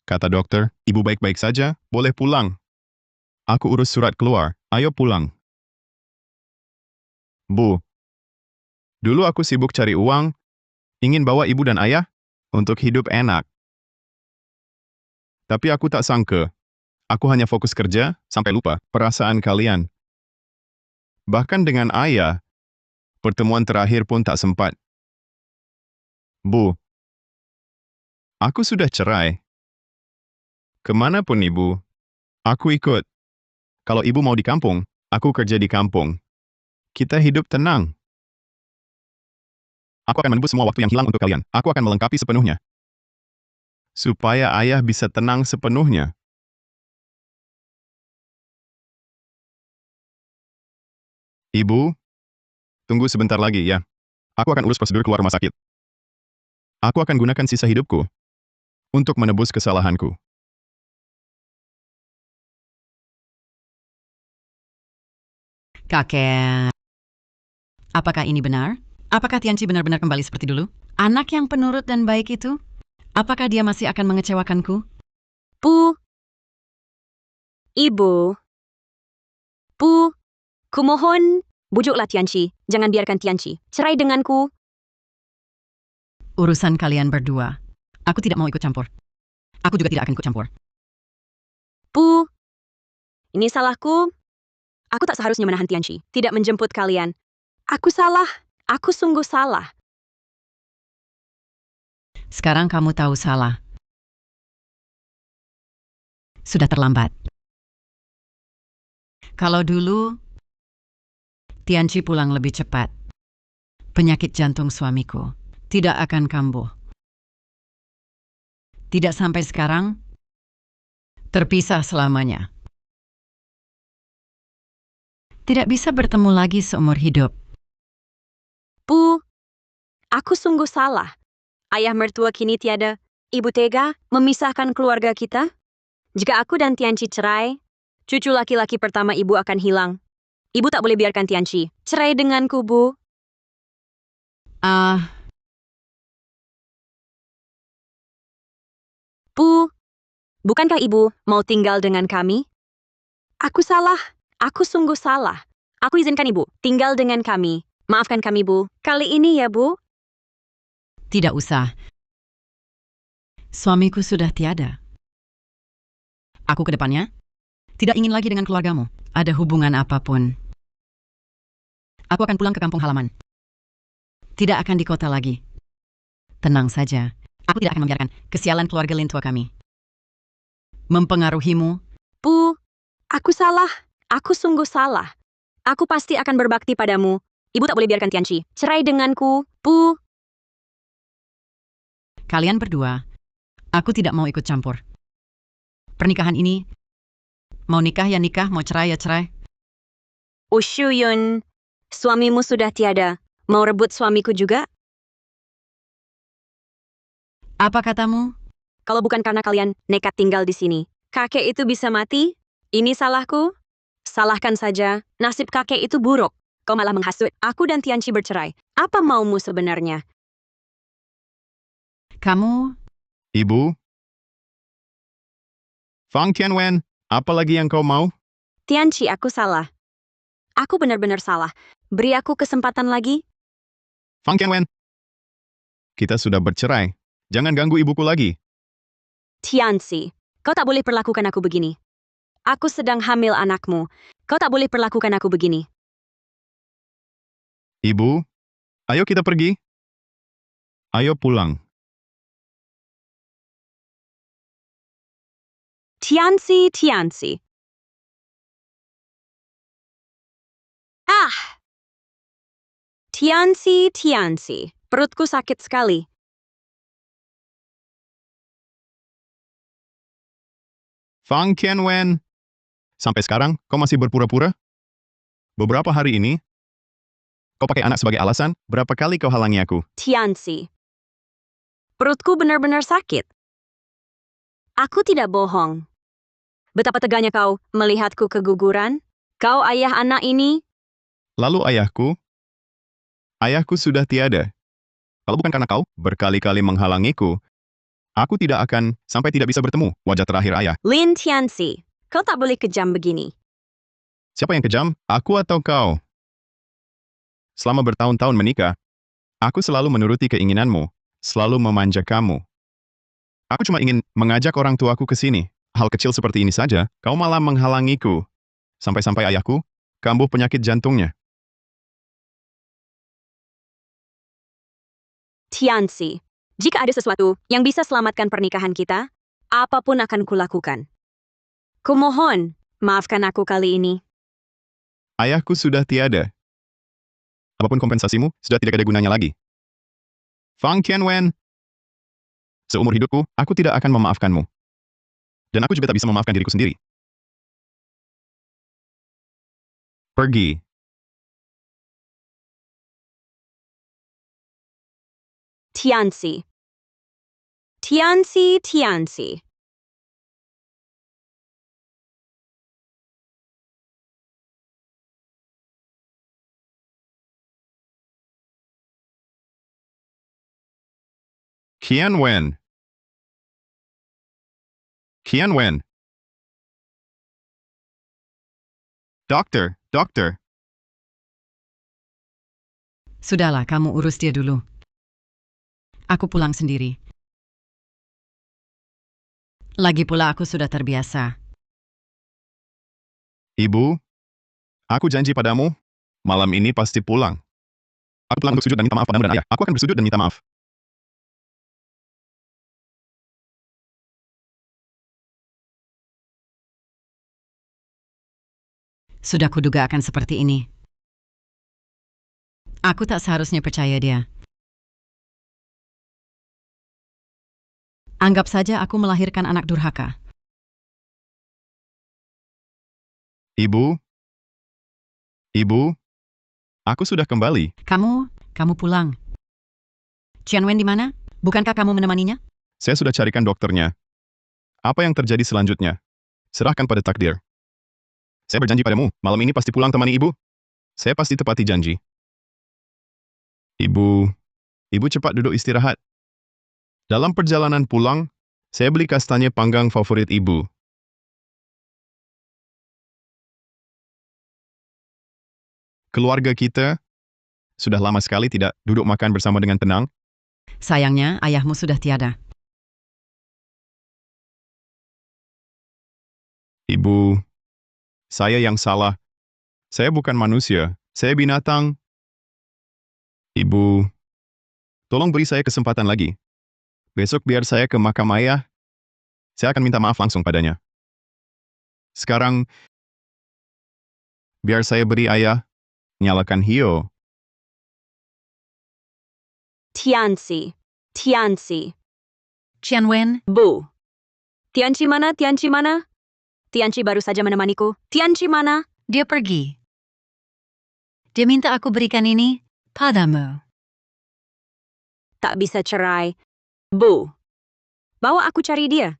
kata dokter, ibu baik-baik saja, boleh pulang. Aku urus surat keluar, ayo pulang. Bu, dulu aku sibuk cari uang, ingin bawa ibu dan ayah untuk hidup enak. Tapi aku tak sangka, aku hanya fokus kerja sampai lupa perasaan kalian. Bahkan dengan ayah, pertemuan terakhir pun tak sempat. Bu, aku sudah cerai. Kemanapun ibu, aku ikut. Kalau ibu mau di kampung, aku kerja di kampung. Kita hidup tenang. Aku akan menebus semua waktu yang hilang untuk kalian. Aku akan melengkapi sepenuhnya. Supaya ayah bisa tenang sepenuhnya. Ibu, tunggu sebentar lagi ya. Aku akan urus prosedur keluar rumah sakit. Aku akan gunakan sisa hidupku untuk menebus kesalahanku. Kakek, apakah ini benar? Apakah Tianxi benar-benar kembali seperti dulu? Anak yang penurut dan baik itu? Apakah dia masih akan mengecewakanku? Bu. Ibu. Bu. Kumohon, bujuklah Tianxi. Jangan biarkan Tianxi cerai denganku. Urusan kalian berdua. Aku tidak mau ikut campur. Aku juga tidak akan ikut campur. Bu. Ini salahku. Aku tak seharusnya menahan Tianxi, tidak menjemput kalian. Aku salah. Aku sungguh salah. Sekarang kamu tahu salah. Sudah terlambat. Kalau dulu, Tianxi pulang lebih cepat. Penyakit jantung suamiku tidak akan kambuh. Tidak sampai sekarang, Terpisah selamanya. Tidak bisa bertemu lagi seumur hidup. Bu, aku sungguh salah. Ayah mertua kini tiada. Ibu tega memisahkan keluarga kita? Jika aku dan Tianci cerai, cucu laki-laki pertama ibu akan hilang. Ibu tak boleh biarkan Tianci cerai denganku, Bu. Bu, bukankah ibu mau tinggal dengan kami? Aku salah. Aku sungguh salah. Aku izinkan ibu tinggal dengan kami. Maafkan kami, Bu. Kali ini ya, Bu. Tidak usah. Suamiku sudah tiada. Aku ke depannya tidak ingin lagi dengan keluargamu ada hubungan apapun. Aku akan pulang ke kampung halaman. Tidak akan di kota lagi. Tenang saja. Aku tidak akan membiarkan kesialan keluarga Lin tua kami mempengaruhimu. Bu, aku salah. Aku sungguh salah. Aku pasti akan berbakti padamu. Ibu tak boleh biarkan Tianci cerai denganku, Bu. Kalian berdua, aku tidak mau ikut campur. Pernikahan ini, mau nikah ya nikah, mau cerai ya cerai. Ushuyun, suamimu sudah tiada. Mau rebut suamiku juga? Apa katamu? Kalau bukan karena kalian nekat tinggal di sini, kakek itu bisa mati? Ini salahku? Salahkan saja, nasib kakek itu buruk. Kau malah menghasut aku dan Tianci bercerai. Apa maumu sebenarnya? Kamu? Ibu? Fang Tianwen, apa lagi yang kau mau? Tianci, aku salah. Aku benar-benar salah. Beri aku kesempatan lagi. Fang Tianwen. Kita sudah bercerai. Jangan ganggu ibuku lagi. Tianci, kau tak boleh perlakukan aku begini. Aku sedang hamil anakmu. Kau tak boleh perlakukan aku begini. Ibu, ayo kita pergi. Ayo pulang. Tianci, Tianci. Ah! Tianci, Tianci. Perutku sakit sekali. Fang Tianwen. Sampai sekarang, kau masih berpura-pura? Beberapa hari ini, kau pakai anak sebagai alasan, berapa kali kau halangi aku? Tianci. Perutku benar-benar sakit. Aku tidak bohong. Betapa teganya kau melihatku keguguran? Kau ayah anak ini? Lalu ayahku? Ayahku sudah tiada. Kalau bukan karena kau berkali-kali menghalangiku, aku tidak akan sampai tidak bisa bertemu wajah terakhir ayah. Lin Tianci, kau tak boleh kejam begini. Siapa yang kejam? Aku atau kau? Selama bertahun-tahun menikah, aku selalu menuruti keinginanmu, selalu memanja kamu. Aku cuma ingin mengajak orang tuaku ke sini. Hal kecil seperti ini saja, kau malah menghalangiku. Sampai-sampai ayahku kambuh penyakit jantungnya. Tianci, jika ada sesuatu yang bisa selamatkan pernikahan kita, apapun akan kulakukan. Kumohon, maafkan aku kali ini. Ayahku sudah tiada. Apapun kompensasimu, sudah tidak ada gunanya lagi. Fang Tianwen. Seumur hidupku, aku tidak akan memaafkanmu. Dan aku juga tak bisa memaafkan diriku sendiri. Pergi. Tianci. Tianci, Tianci. Tianwen. Tianwen. Dokter, dokter. Sudahlah, kamu urus dia dulu. Aku pulang sendiri. Lagi pula aku sudah terbiasa. Ibu, aku janji padamu, malam ini pasti pulang. Aku pulang untuk sujud dan minta maaf padamu dan ayah. Aku akan bersujud dan minta maaf. Sudah kuduga akan seperti ini. Aku tak seharusnya percaya dia. Anggap saja aku melahirkan anak durhaka. Ibu? Ibu? Aku sudah kembali. Kamu pulang. Tianwen di mana? Bukankah kamu menemaninya? Saya sudah carikan dokternya. Apa yang terjadi selanjutnya? Serahkan pada takdir. Saya berjanji padamu, malam ini pasti pulang temani ibu. Saya pasti tepati janji. Ibu cepat duduk istirahat. Dalam perjalanan pulang, saya beli kastanya panggang favorit ibu. Keluarga kita sudah lama sekali tidak duduk makan bersama dengan tenang. Sayangnya, ayahmu sudah tiada. Ibu, saya yang salah. Saya bukan manusia, saya binatang. Ibu, tolong beri saya kesempatan lagi. Besok biar saya ke makam ayah. Saya akan minta maaf langsung padanya. Sekarang, biar saya beri ayah nyalakan hio. Tianxi. Tianwen, Bu. Tianxi mana? Tianxi baru saja menemaniku. Tianxi mana? dia pergi. Dia minta aku berikan ini padamu. Tak bisa cerai. Bu. Bawa aku cari dia.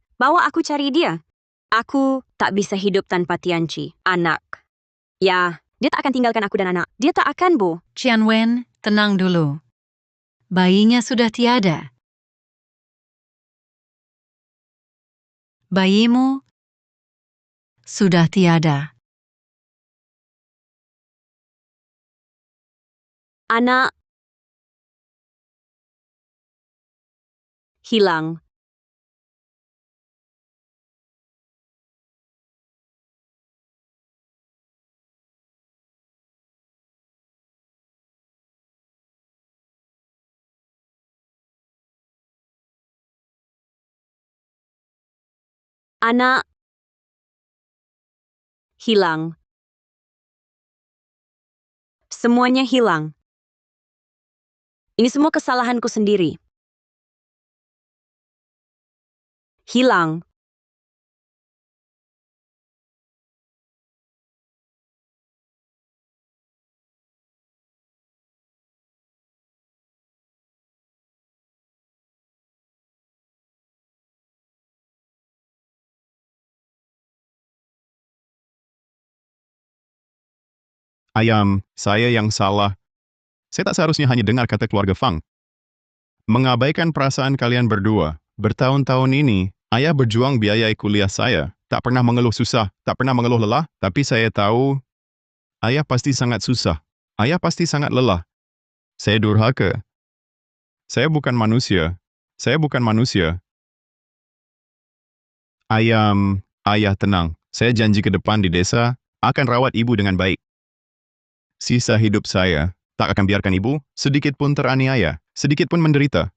Aku tak bisa hidup tanpa Tianxi, anak. Ya, dia tak akan tinggalkan aku dan anak. Dia tak akan, Bu. Tianwen, tenang dulu. Bayinya sudah tiada. Bayimu sudah tiada. Anak hilang. Anak hilang. Semuanya hilang. Ini semua kesalahanku sendiri. Hilang. Ayam, saya yang salah. Saya tak seharusnya hanya dengar kata keluarga Fang. Mengabaikan perasaan kalian berdua. Bertahun-tahun ini, ayah berjuang biayai kuliah saya. Tak pernah mengeluh susah, tak pernah mengeluh lelah, tapi saya tahu, ayah pasti sangat susah. Ayah pasti sangat lelah. Saya durhaka. Saya bukan manusia. Ayah tenang. Saya janji ke depan di desa, akan rawat ibu dengan baik. Sisa hidup saya, tak akan biarkan ibu sedikit pun teraniaya, sedikit pun menderita.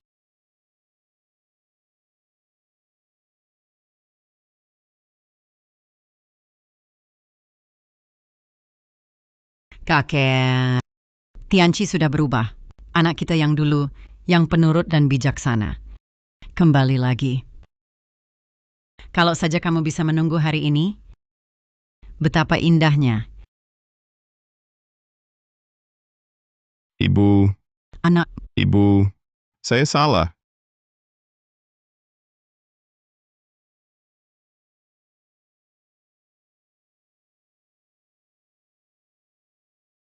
Kakek, Tianxi sudah berubah. Anak kita yang dulu, yang penurut dan bijaksana. Kembali lagi. Kalau saja kamu bisa menunggu hari ini, betapa indahnya. Ibu, Anak, ibu, saya salah.